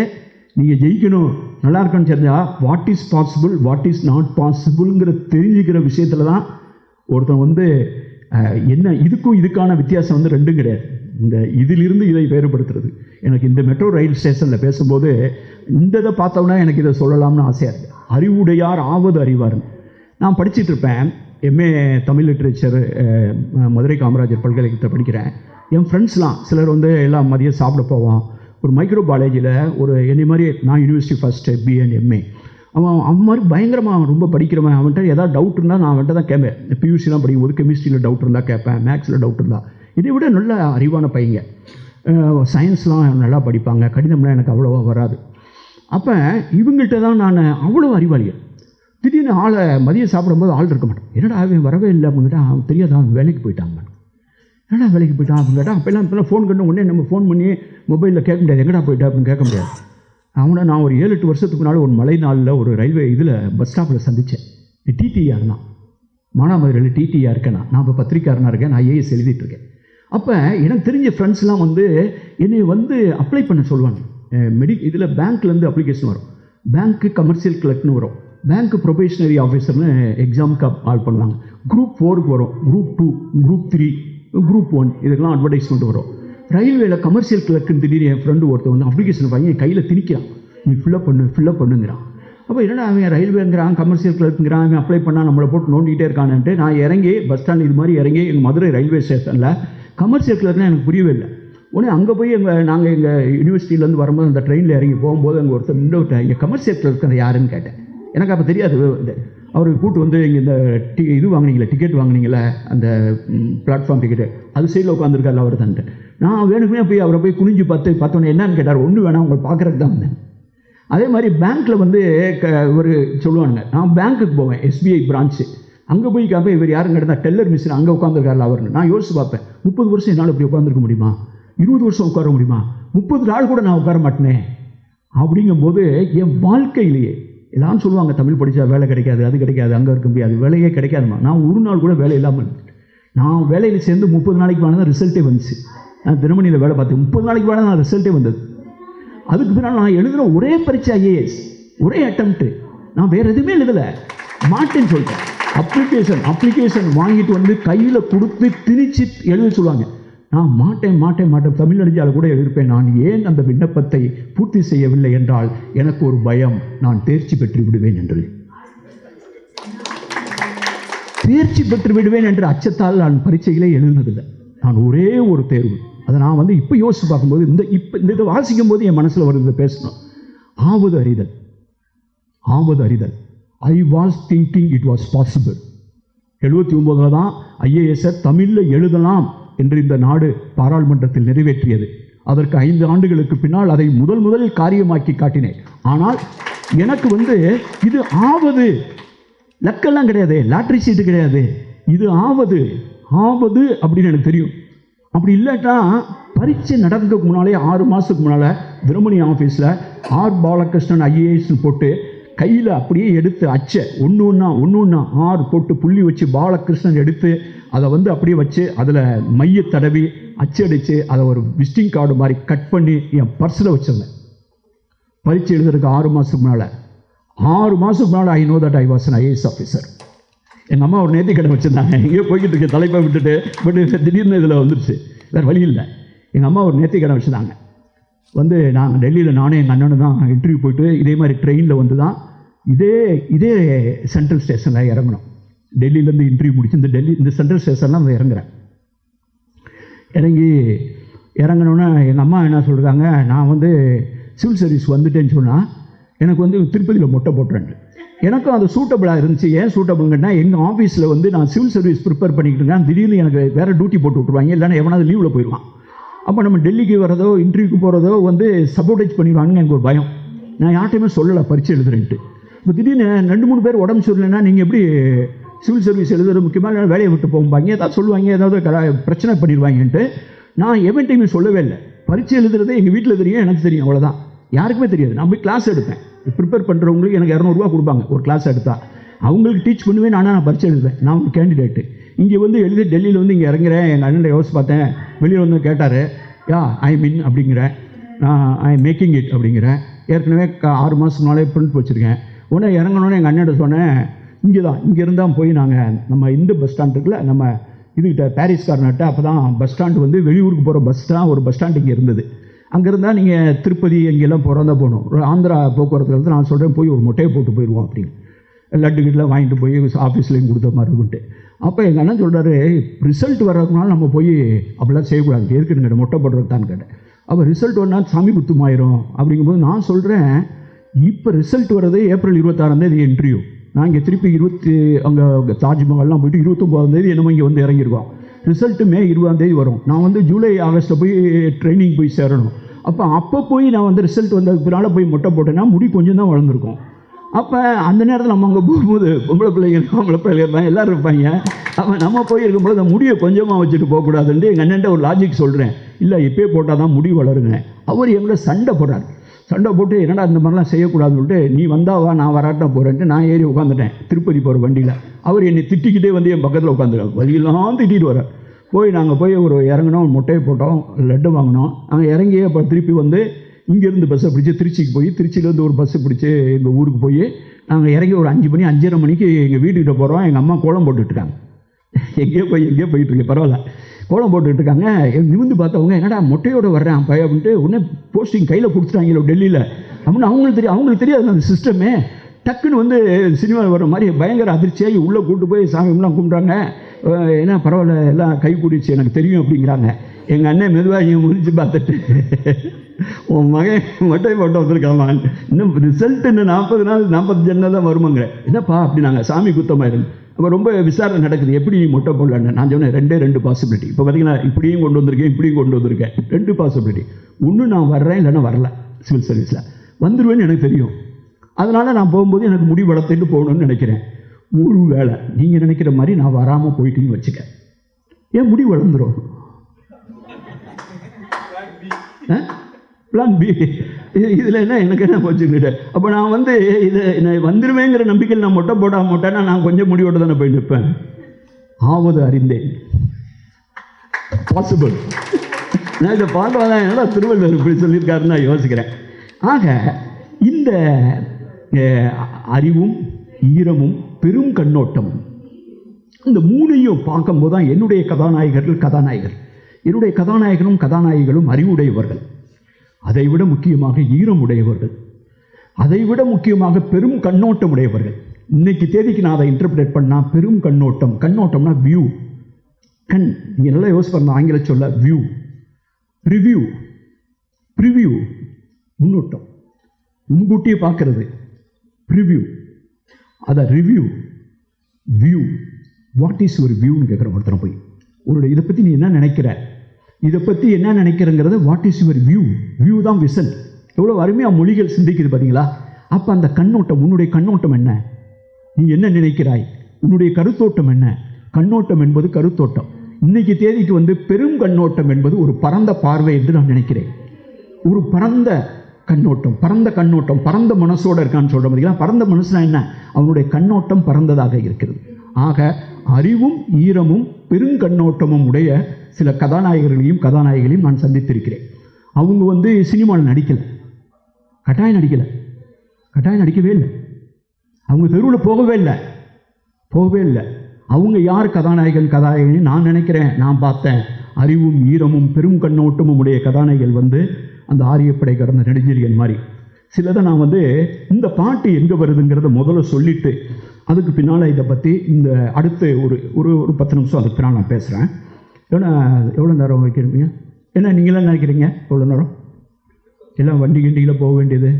நீங்கள் ஜெயிக்கணும், நல்லா இருக்குன்னு தெரிஞ்சால் what is possible, what is not பாசிபிள்ங்கிற தெரிஞ்சுக்கிற விஷயத்தில் தான் ஒருத்தன் வந்து என்ன இதுக்கான வித்தியாசம் வந்து ரெண்டும் கிடையாது. இந்த இதிலிருந்து இதை வேறுபடுத்துறது. எனக்கு இந்த மெட்ரோ ரயில் ஸ்டேஷனில் பேசும்போது இந்த இதை பார்த்தோன்னா எனக்கு இதை சொல்லலாம்னு ஆசையாக இருக்குது. அறிவுடையார் ஆவது அறிவார்னு. நான் படிச்சுட்டு இருப்பேன், எம்ஏ தமிழ் லிட்ரேச்சர் மதுரை காமராஜர் பல்கலைக்கழகத்தில் படிக்கிறேன். என் ஃப்ரெண்ட்ஸ்லாம் சிலர் வந்து எல்லாம் மதியம் சாப்பிட போவான். ஒரு மைக்ரோபாலஜியில் ஒரு என்னை மாதிரி, நான் university first BA and MA, அவன் மாதிரி பயங்கரமாக ரொம்ப படிக்கிறவன். அவன்கிட்ட ஏதாவது டவுட் இருந்தால் நான் அவன்கிட்ட தான் கேட்பேன். பியூசிலாம் படிக்கும்போது கெமிஸ்ட்ரியில் டவுட் இருந்தால் கேட்பேன், மேக்ஸில் டவுட் இருந்தால். இதை விட நல்ல அறிவான பையங்க. சயின்ஸ்லாம் நல்லா படிப்பாங்க, கணிதம்லாம் எனக்கு அவ்வளோவா வராது. அப்போ இவங்கள்ட்ட தான் நான் அவ்வளோ அறிவாளிகள். திடீர்னு ஆளை மதியம் சாப்பிடும்போது ஆள் இருக்க மாட்டேன். என்னடா அவன் வரவே இல்லை அப்படின்னுட்டா, அவன் தெரியாதா அவன் வேலைக்கு போயிட்டாங்க. என்னடா வேலைக்கு போயிட்டான் அப்படின்னு கேட்டால், இப்போல்லாம் ஃபோன் பண்ண உடனே நம்ம ஃபோன் பண்ணி மொபைலில் கேட்க முடியாது, எங்கடா போயிட்டா அப்படின்னு கேட்க முடியாது. அவனை நான் ஒரு 7-8 வருஷத்துக்கு முன்னால் ஒரு மழை நாளில் ஒரு ரயில்வே இதில் பஸ் ஸ்டாப்பில் சந்தித்தேன். டிடிஆர் தான், மானாமதுரையில் டிடிஆர் இருக்கேன். நான் இப்போ பத்திரிக்காரனாக இருக்கேன், நான் ஏஎஸ் எழுதிட்டுருக்கேன். அப்போ எனக்கு தெரிஞ்ச ஃப்ரெண்ட்ஸ்லாம் வந்து என்னை வந்து அப்ளை பண்ண சொல்லுவாங்க. இதில் பேங்க்லேருந்து அப்ளிகேஷன் வரும், பேங்க்கு கமர்ஷியல் கிளர்க்னு வரும், பேங்க்கு ப்ரொபேஷனரி ஆஃபீஸர்னு எக்ஸாமுக்கு ஆல் பண்ணுவாங்க. குரூப் 4க்கு வரும், குரூப் 2, குரூப் 3, குரூப் 1, இதுக்கெல்லாம் அட்வர்டைஸ்மெண்ட் வரும். ரயில்வேல கமர்ஷியல் கிளர்க்குன்னு திடீர்னு என் ஃப்ரெண்டு ஒருத்தர் வந்து அப்ளிகேஷன் வாங்கி என் கையில் திணிக்கிறான், நீ ஃபில்லப் பண்ணுங்கிறான். அப்போ என்னடா அவன் ரயில்வேங்கிறான், கமர்ஷியல் கிளர்க்குங்கிறான், அவன் அப்ளை பண்ணால் நம்மளை போட்டு நோண்டிகிட்டே இருக்கானுன்ட்டு நான் இறங்கி பஸ் ஸ்டாண்ட் இது மாதிரி இறங்கி எங்கள் மதுரை ரயில்வே ஸ்டேஷனில் கமர்ஷியல் கிளர்க்னால் எனக்கு புரியவே இல்லை. உடனே அங்கே போய் நாங்கள் எங்கள் யூனிவர்சிட்டியிலேருந்து வரும்போது அந்த ட்ரெயினில் இறங்கி போகும்போது அங்கே ஒருத்தர் நின்று இங்கே கமர்ஷியல் கிளர்க் யாருன்னு கேட்டேன். எனக்கு அப்போ தெரியாது. அவர் கூட்டு வந்து இங்கே இந்த இது வாங்கினீங்களே, டிக்கெட் வாங்கினீங்களே, அந்த பிளாட்ஃபார்ம் டிக்கெட்டு, அது சைடில் உட்காந்துருக்காரு அவர் தான். நான் வேணுமே போய் அவரை போய் குனிஞ்சு பார்த்தோன்னே என்னன்னு கேட்டார். ஒன்று வேணாம், உங்களை பார்க்குறதுக்கு தான் வந்தேன். அதே மாதிரி பேங்க்கில் வந்து ஒரு சொல்லுவானுங்க, நான் பேங்க்குக்கு போவேன், SBI பிரான்ச்சு, அங்கே போய் கேட்பேன், இவர் யாருங்க கேட்டால் டெல்லர் மிஷின் அங்கே உட்காந்துருக்காரு அவர்னு. நான் யோசிச்சு பார்ப்பேன், 30 வருஷம் என்னால் இப்படி உட்காந்துருக்க முடியுமா? 20 வருஷம் உட்கார முடியுமா? 30 நாள் கூட நான் உட்கார மாட்டேனே. அப்படிங்கும்போது என் வாழ்க்கையிலேயே எல்லாரும் சொல்லுவாங்க, தமிழ் படித்தா வேலை கிடைக்காது, அது கிடைக்காது, அங்கே இருக்க முடியாது, வேலையே கிடைக்காதுமா. நான் ஒரு நாள் கூட வேலை இல்லாமல் நான் வேலையில் சேர்ந்து 30 நாளைக்கு மேலே தான் ரிசல்ட்டே வந்துச்சு. நான் தினமணியில் வேலை பார்த்தேன், 30 நாளைக்கு மேலே தான் ரிசல்ட்டே வந்தது. அதுக்கு பின்னால் நான் எழுதுகிற ஒரே பரீட்சை IAS, ஒரே அட்டம்ப்ட்டு, நான் வேறு எதுவுமே எழுதலை, மாட்டேன்னு சொல்லிட்டேன். அப்ளிகேஷன் வாங்கிட்டு வந்து கையில் கொடுத்து திணிச்சு எழுத சொல்லுவாங்க. நான் மாட்டேன் தமிழ் அடிஞ்சால் கூட எழுதியிருப்பேன். நான் ஏன் அந்த விண்ணப்பத்தை பூர்த்தி செய்யவில்லை என்றால் எனக்கு ஒரு பயம், நான் தேர்ச்சி பெற்று விடுவேன் என்று. தேர்ச்சி பெற்று விடுவேன் என்ற அச்சத்தால் நான் பரீட்சையிலே எழுதினதில்லை. நான் ஒரே ஒரு தேர்வு, அதை நான் வந்து இப்போ யோசித்து பார்க்கும்போது இந்த இதை வாசிக்கும் போது என் மனசில் வருது பேசணும். ஆவது அறிதல். I was thinking it was possible. 79 தான் IAS தமிழில் எழுதலாம் என்று இந்த நாடு பாராளுமன்றத்தில் நிறைவேற்றியது. அதற்கு 5 ஆண்டுகளுக்கு பின்னால் அதை முதலில் காரியமாக்கி காட்டினேன். ஆனால் எனக்கு வந்து இது ஆவது, லக்கெல்லாம் கிடையாது, லாட்ரி சீட்டு கிடையாது, இது ஆவது அப்படின்னு எனக்கு தெரியும். அப்படி இல்லாட்டா பரீட்சை நடக்கிறதுக்கு முன்னாலே 6 மாதத்துக்கு முன்னால் தினமணி ஆஃபீஸில் ஆர் பாலகிருஷ்ணன் IAS போட்டு கையில் அப்படியே எடுத்து அச்சை ஒன்று ஒன்றா ஆர் போட்டு புள்ளி வச்சு பாலகிருஷ்ணன் எடுத்து அதை வந்து அப்படியே வச்சு அதில் மைய தடவி அச்சடித்து அதை ஒரு விசிட்டிங் கார்டு மாதிரி கட் பண்ணி என் பர்ஸில் வச்சிருந்தேன். பரீட்சை எழுதுறதுக்கு 6 மாதத்துக்கு முன்னால் I know that I was an IAS officer. எங்கள் அம்மா ஒரு நேர்த்தி கடை வச்சுருந்தாங்க, எங்கேயோ போய்கிட்டு இருக்க தலைப்பை விட்டுட்டு, பட் திடீர்னு இதில் வந்துருச்சு, வேறு வழி இல்லை. எங்கள் அம்மா ஒரு நேர்த்தி கடை வச்சுருந்தாங்க. வந்து நாங்கள் டெல்லியில் நானே எங்கள் அண்ணனும் தான் இன்டர்வியூ போயிட்டு இதே மாதிரி ட்ரெயினில் வந்து தான் இதே சென்ட்ரல் ஸ்டேஷனில் இறங்கணும். டெல்லியிலேருந்து இன்டர்வியூ முடிச்சு இந்த சென்ட்ரல் ஸ்டேஷனில் வந்து இறங்கினோன்னே எங்கள் அம்மா என்ன சொல்கிறாங்க, நான் வந்து சிவில் சர்வீஸ் வந்துட்டேன்னு சொன்னால் எனக்கு வந்து திருப்பதியில் மொட்டை போட்டுறேன். எனக்கும் அது சூட்டபிளாக இருந்துச்சு. ஏன் சூட்டபிள்ங்கன்னா, எங்கள் ஆஃபீஸில் வந்து நான் சிவில் சர்வீஸ் ப்ரிப்பேர் பண்ணிக்கிட்டு இருக்கேன், திடீர்னு எனக்கு வேறு டியூட்டி போட்டு விட்ருவாங்க, இல்லைன்னா எவனாவது லீவில் போயிடுவான். அப்போ நம்ம டெல்லிக்கு வரதோ இன்டர்வியூக்கு போகிறதோ வந்து சப்போர்டேஜ் பண்ணிடுவாங்கன்னு எனக்கு ஒரு பயம். நான் யார்ட்டையுமே சொல்லலை பரீட்சை எழுதுறேன்ட்டு. இப்போ திடீர்னு 2-3 பேர் உடம்பு சரியில்லைன்னா நீங்கள் எப்படி சிவில் சர்வீஸ் எழுதுறது முக்கியமாக வேலையை விட்டு போகும்பாங்க, ஏதாவது சொல்லுவாங்க, ஏதாவது பிரச்சனை பண்ணிடுவாங்கன்ட்டு நான் எவன்ட்டையுமே சொல்லவே இல்லை. பரீட்சை எழுதுறது எங்கள் வீட்டில் தெரியும், எனக்கு தெரியும், அவ்வளோதான், யாருக்குமே தெரியாது. நான் போய் கிளாஸ் எடுப்பேன். ப்ரிப்பேர் பண்ணுறவங்களுக்கு எனக்கு 200 ரூபா கொடுப்பாங்க ஒரு கிளாஸ் எடுத்தால். அவங்களுக்கு டீச் பண்ணுவேன், நான் பரீட்சை எழுதுவேன். நான் ஒரு கேண்டிடேட்டு இங்கே வந்து எழுதி டெல்லியில் வந்து இங்கே இறங்குறேன். எங்கள் அண்ணன் யோசிச்சு பார்த்தேன், வெளியில் வந்து கேட்டார், ஐ மீன் அப்படிங்கிறேன், ஐ மேக்கிங் இட் அப்படிங்கிறேன். ஏற்கனவே 6 மாதத்துக்கு முன்னாலே பிரிண்ட் வச்சுருக்கேன். உடனே இறங்கணுன்னு எங்கள் அண்ணன் சொன்னேன், இங்கே இருந்தால் போய் நம்ம இந்த பஸ் ஸ்டாண்ட் இருக்குல்ல, நம்ம இதுக்கிட்ட பாரிஸ்காரன்ட்ட, அப்போ தான் பஸ் ஸ்டாண்டு வந்து வெளியூருக்கு போகிற பஸ் தான் ஒரு பஸ் ஸ்டாண்டு இங்கே இருந்தது. அங்கே இருந்தால் நீங்கள் திருப்பதி எங்கெல்லாம் போகிறதா போகணும், ஆந்திரா போக்குவரத்து நான் சொல்கிறேன், போய் ஒரு மொட்டையை போட்டு போயிடுவோம் அப்படின்னு. லட்டு கிட்டலாம் வாங்கிட்டு போய் ஆஃபீஸ்லேயும் கொடுத்த மாதிரி இருக்குன்ட்டு. அப்போ எங்கள் அண்ணன் சொல்கிறாரு, ரிசல்ட் வர்றதுனால நம்ம போய் அப்படிலாம் செய்யக்கூடாது, இருக்குன்னு மொட்டை போடுறதுதான்னு கேட்டேன். அப்போ ரிசல்ட் வரனால் சாமி குத்துமாயிரும் அப்படிங்கும்போது நான் சொல்கிறேன், இப்போ ரிசல்ட் வர்றது ஏப்ரல் 26 இன்டர்வியூ. நான் இங்கே திருப்பி அங்கே தாஜ்மஹால்லாம் போயிட்டு 29 என்னமோ இங்கே வந்து இறங்கியிருக்கோம். ரிசல்ட்டு மே 20 வரும். நான் வந்து ஜூலை ஆகஸ்ட்டில் போய் ட்ரைனிங் போய் சேரணும். அப்போ போய் நான் வந்து ரிசல்ட் வந்ததுக்கு பின்னால் போய் மொட்டை போட்டேன்னா முடி கொஞ்சம் தான் வளர்ந்துருக்கும். அப்போ அந்த நேரத்தில் நம்ம அங்கே போகும்போது பொம்பளை பிள்ளைங்க தான் எல்லோரும் இருப்பாங்க. அப்போ நம்ம போய் இருக்கும்போது அந்த முடியை கொஞ்சமாக வச்சுட்டு போகக்கூடாதுன்ட்டு எங்கள் அண்ணன்ட்ட ஒரு லாஜிக் சொல்கிறேன். இல்லை இப்போயே போட்டால் தான் முடி வளருங்க. அவர் எங்களை சண்டை போட்டு என்னடா இந்த மாதிரிலாம் செய்யக்கூடாதுன்னு சொல்லிட்டு, நீ வந்தாவா நான் வராட்டா போகிறேன்ட்டு நான் ஏறி உட்காந்துட்டேன் திருப்பதி போகிற வண்டியில். அவர் என்னை திட்டிக்கிட்டே வந்து என் பக்கத்தில் உட்காந்துருக்காங்க, வழியெல்லாம் திட்டிகிட்டு வர. நாங்கள் போய் ஒரு இறங்கினோம், மொட்டையை போட்டோம், லட்டு வாங்கினோம். நாங்கள் இறங்கியே அப்போ திருப்பி வந்து இங்கேருந்து பஸ்ஸை பிடிச்சி திருச்சிக்கு போய், திருச்சியிலேருந்து ஒரு பஸ்ஸை பிடிச்சி எங்கள் ஊருக்கு போய் நாங்கள் இறங்கி ஒரு 5 மணி 5:30 மணிக்கு எங்கள் வீட்டுக்கிட்ட போகிறோம். எங்கள் அம்மா கோலம் போட்டுட்ருக்காங்க. எங்கேயோ போயிட்டுருக்கு, பரவாயில்ல, கோலம் போட்டுட்ருக்காங்க. நிமிந்து பார்த்தவங்க, என்னடா மொட்டையோடு வர்றேன் அப்போ அப்படின்ட்டு உடனே போஸ்டிங் கையில் கொடுத்துட்டாங்களோ டெல்லியில் அப்படின்னு அவங்களுக்கு தெரியாது அந்த சிஸ்டமே. டக்குன்னு வந்து சினிமாவில் வர்ற மாதிரி பயங்கர அதிர்ச்சியாகி உள்ளே கூப்பிட்டு போய் சாமிலாம் கும்பிட்றாங்க. ஏன்னா பரவாயில்ல, எல்லாம் கை கூடிச்சு, எனக்கு தெரியும் அப்படிங்கிறாங்க. எங்கள் அண்ணன் மெதுவாக முடிச்சு பார்த்துட்டு உன் மகன் மொட்டை போட்டு வந்திருக்காமா, இன்னும் ரிசல்ட் இன்னும் 40 நாள் 45 நாள் தான் வருமாங்க. என்னப்பா அப்படின்னாங்க, சாமி குத்தமாயிருந்து. அப்போ ரொம்ப விசாரணை நடக்குது, எப்படி மொட்டை போடலான்னு. நான் சொன்னேன் 2 பாசிபிலிட்டி. இப்போ பார்த்தீங்கன்னா இப்படியும் கொண்டு வந்திருக்கேன், இப்படியும் கொண்டு வந்திருக்கேன். 2 பாசிபிலிட்டி. ஒன்று நான் வர்றேன், இல்லைன்னா வரல. சிவில் சர்வீஸில் வந்துடுவேன்னு எனக்கு தெரியும். அதனால் நான் போகும்போது எனக்கு முடி வளர்த்துட்டு போகணும்னு நினைக்கிறேன். ஒரு வேளை நீங்கள் நினைக்கிற மாதிரி நான் வராமல் போயிட்டீங்கன்னு வச்சுக்க, ஏன் முடி வளர்ந்துடும். Plan B. இதில் எனக்கு என்ன போச்சுக்கிட்ட. அப்போ நான் இதை வந்துடுவேங்கிற நம்பிக்கையில் நான் மொட்டை போடாம மொட்டைன்னா நான் கொஞ்சம் முடிவோட தானே போய் நிற்பேன். ஆவது அறிந்தேன் பாசிபிள். நான் இதை பார்க்கலாம், என்னடா திருவள்ளுவர் இப்படி சொல்லியிருக்காருன்னு நான் யோசிக்கிறேன். ஆக இந்த அறிவும் ஈரமும் பெரும் கண்ணோட்டமும், இந்த மூணையும் பார்க்கும்போது தான் என்னுடைய கதாநாயகர். என்னுடைய கதாநாயகரும் அறிவுடையவர்கள், அதைவிட முக்கியமாக ஈரமுடையவர்கள், அதைவிட முக்கியமாக பெரும் கண்ணோட்டம் உடையவர்கள். இன்னைக்கு தேதிக்கு நான் அதை இன்டர்பிரேட் பண்ணால் பெரும் கண்ணோட்டம்னா வியூ. கண், நீங்கள் நல்லா யோசிச்சு பாருங்க. ஆங்கில சொல்ல வியூ, ப்ரிவ்யூ முன்னோட்டம், முன்கூட்டியே பார்க்கறது. ப்ரிவ்யூ, அதை review, view. What is your வியூன்னு கேட்குற ஒருத்தரை போய், உன்னுடைய இதை பற்றி நீ என்ன நினைக்கிற, இதை பற்றி என்ன நினைக்கிறங்கிறத வாட் இஸ் யுவர் வியூ தான் விசன். எவ்வளோ அருமையாக மொழிகள் சிந்திக்குது பார்த்தீங்களா. அப்போ அந்த கண்ணோட்டம், உன்னுடைய கண்ணோட்டம் என்ன, நீ என்ன நினைக்கிறாய், உன்னுடைய கருத்தோட்டம் என்ன. கண்ணோட்டம் என்பது கருத்தோட்டம். இன்னைக்கு தேதிக்கு பெரும் கண்ணோட்டம் என்பது ஒரு பரந்த பார்வை என்று நான் நினைக்கிறேன். ஒரு பரந்த கண்ணோட்டம், பரந்த மனசோடு இருக்கான்னு சொல்கிற பார்த்தீங்களா. பரந்த மனசுனா என்ன, அவனுடைய கண்ணோட்டம் பரந்ததாக இருக்கிறது. ஆக அறிவும் ஈரமும் பெருங்கண்ணோட்டமும் உடைய சில கதாநாயகிகளையும் நான் சந்தித்திருக்கிறேன். அவங்க சினிமாவில் கட்டாயம் நடிக்கவே இல்லை. அவங்க தெருவில் போகவே இல்லை. அவங்க யார் கதாநாயகன் நான் நினைக்கிறேன், நான் பார்த்தேன். அறிவும் ஈரமும் பெரும் கண்ணோட்டமும் உடைய கதாநாயகிகள் அந்த ஆரியப்படை கடந்த நெடுஞ்செழியன் மாதிரி சிலதை நான் இந்த பாட்டு எங்கே வருதுங்கிறத முதல்ல சொல்லிவிட்டு அதுக்கு பின்னால் இதை பற்றி இந்த அடுத்து ஒரு 10 நிமிஷம் அதுக்கு பின்னால் நான் பேசுகிறேன். எவ்வளோ நேரம் வைக்கிறீங்க, என்ன நீங்களாம் நினைக்கிறீங்க எவ்வளோ நேரம்? எல்லாம் வண்டி கிண்டியில் போக வேண்டியது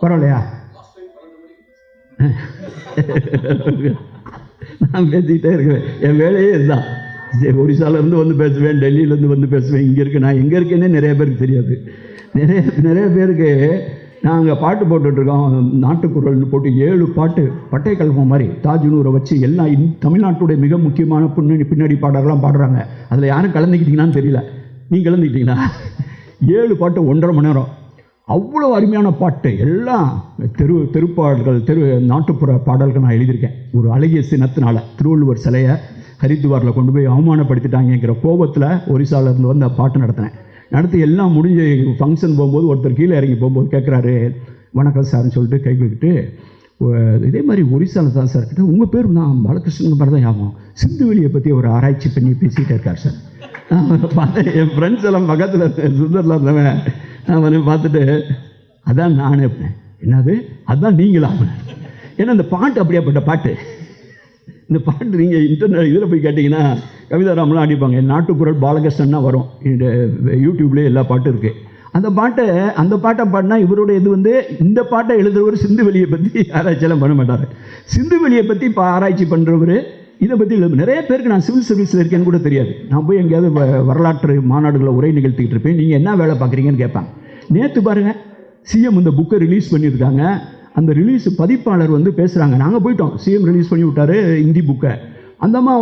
பரவாயில்லையா? நான் பேசிக்கிட்டே இருக்கேன், என் வேலையே இதுதான். ஒரிசாலேருந்து பேசுவேன், டெல்லியிலேருந்து பேசுவேன். இங்கே நான் எங்கே இருக்கேன்னே நிறைய பேருக்கு தெரியாது. நிறைய பேருக்கு நாங்கள் பாட்டு போட்டுட்ருக்கோம், நாட்டுக்குரல்னு போட்டு 7 பாட்டு பட்டை கல்பம் மாதிரி தாஜ்னூரை வச்சு எல்லாம் தமிழ்நாட்டுடைய மிக முக்கியமான பின்னாடி பாடலாம் பாடுறாங்க. அதில் யாரும் கலந்துக்கிட்டீங்கன்னான்னு தெரியல. நீங்கள் கலந்துக்கிட்டீங்களா? 7 பாட்டு 1.5 மணி நேரம், அவ்வளோ அருமையான பாட்டு. எல்லாம் தெருப்பாடல்கள், நாட்டுப்புற பாடல்கள் நான் எழுதியிருக்கேன். ஒரு அழகிய சினத்தினால திருவள்ளுவர் சிலையை ஹரித்வாரில் கொண்டு போய் அவமானப்படுத்திட்டாங்கிற கோபத்தில் ஒரிசாலேருந்து பாட்டு நடத்தி எல்லாம் முடிஞ்சு ஃபங்க்ஷன் போகும்போது ஒருத்தர் கீழே இறங்கி போகும்போது கேட்குறாரு, வணக்கம் சார்னு சொல்லிட்டு கை கொடுத்துட்டு, இதே மாதிரி ஒரிசாவில் தான் சார் கிட்ட உங்கள் பேர் நான் பாலகிருஷ்ணன் மாதிரி தான் ஞாபகம், சிந்துவெளியை பற்றி ஒரு ஆராய்ச்சி பண்ணி பேசிகிட்டே இருக்கார் சார். பார்த்தேன், என் ஃப்ரெண்ட்ஸ் எல்லாம் பக்கத்தில் சுந்தரில் இருந்தவன் நான் பார்த்துட்டு, அதான் நானே என்னது அதுதான் நீங்களா? ஏன்னா இந்த பாட்டு அப்படியாப்பட்ட பாட்டு. இந்த பாட்டு நீங்கள் இன்டர்நெட் இதில் போய் கேட்டிங்கன்னா கவிதாராமெலாம் அடிப்பாங்க. நாட்டுக்குரல் பாலகிருஷ்ணன்னா வரும், யூடியூப்லேயே எல்லா பாட்டும் இருக்குது. அந்த பாட்டை பாடினா இவருடைய இந்த பாட்டை எழுதுறவர் சிந்துவெளியை பற்றி ஆராய்ச்சியெல்லாம் பண்ண மாட்டார். சிந்துவெளியை பற்றி ஆராய்ச்சி பண்ணுறவர் இதை பற்றி நிறைய பேருக்கு நான் சிவில் சர்வீஸில் இருக்கேன்னு கூட தெரியாது. நான் போய் எங்கேயாவது வரலாற்று மாநாடுகளை உரை நிகழ்த்திக்கிட்டு இருப்பேன். நீங்கள் என்ன வேலை பார்க்குறீங்கன்னு கேட்பாங்க. நேற்று பாருங்கள், சிஎம் இந்த புக்கை ரிலீஸ் பண்ணியிருக்காங்க. அந்த ரிலீஸ் பதிப்பாளர் பேசுகிறாங்க. நாங்கள் போயிட்டோம், சிஎம் ரிலீஸ் பண்ணி விட்டார் ஹிந்தி புக்கை. அந்த அம்மா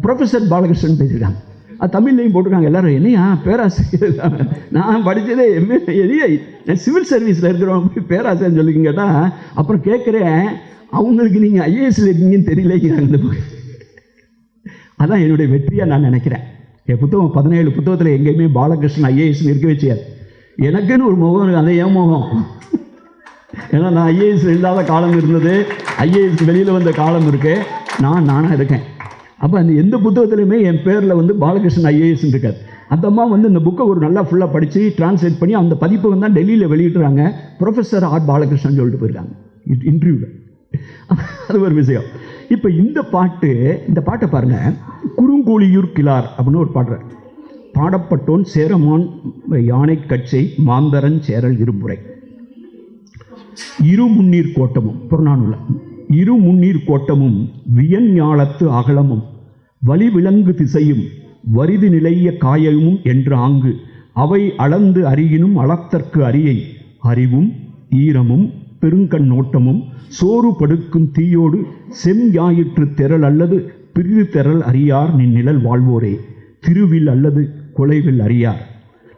ப்ரொஃபஸர் பாலகிருஷ்ணன் பேசியிருக்காங்க. அது தமிழ்லையும் போட்டிருக்காங்க. எல்லோரும் என்னையா பேராசிரியர், நான் படித்ததே சிவில் சர்வீஸில் இருக்கிறவங்க போய் பேராசிரியர்னு சொல்லி கேட்டால் அப்புறம் கேட்குறேன், அவங்களுக்கு நீங்கள் ஐஏஎஸ்ல இருக்கீங்கன்னு தெரியலைங்கிறாங்க இந்த புக்கு. அதான் என்னுடைய வெற்றியாக நான் நினைக்கிறேன். என் புத்தகம் 17 புத்தகத்தில் எங்கேயுமே பாலகிருஷ்ணன் ஐஏஎஸ்ன்னு இருக்கவே செய்யாது. எனக்குன்னு ஒரு முகம் இருக்குது, அதை ஏன் முகம்? ஏன்னா நான் ஐஏஎஸ் இல்லாத காலம் இருந்தது, ஐஏஎஸ் வெளியில் வந்த காலம் இருக்குது, நானாக இருக்கேன். அப்போ அந்த எந்த புத்தகத்துலையுமே என் பேரில் பாலகிருஷ்ணன் ஐஏஎஸ்ன்னு இருக்காது. அந்த அம்மா இந்த புக்கை ஒரு நல்லா ஃபுல்லாக படித்து டிரான்ஸ்லேட் பண்ணி அந்த பதிப்பை தான் டெல்லியில் வெளியிட்டுறாங்க. ப்ரொஃபஸர் ஆர் பாலகிருஷ்ணன் சொல்லிட்டு போயிருக்காங்க இன்டர்வியூவில். அது ஒரு விஷயம். இப்போ இந்த பாட்டை பாருங்கள், குறுங்கூழியூர் கிளார் அப்படின்னு ஒரு பாடுற, பாடப்பட்டோன் சேரமான் யானை கட்சை மாந்தரன் சேரல் இருமுறை. இரு முன்னீர் கோட்டமும் புறநானூல இரு முன்னீர் கோட்டமும் வியன் ஞாலத்து அகலமும் வலிவிலங்கு திசையும் வரிது நிலைய காயமும் என்ற ஆங்கு அவை அளந்து அறியினும் அளத்தற்கு அறியை அறிவும் ஈரமும் பெருங்கண்ணோட்டமும் சோறு படுக்கும் தீயோடு செம் ஞாயிற்று திரள் அல்லது பிரிது திரள் அறியார் நின் நிழல் வாழ்வோரே. திருவில் அல்லது கொலைவில் அறியார்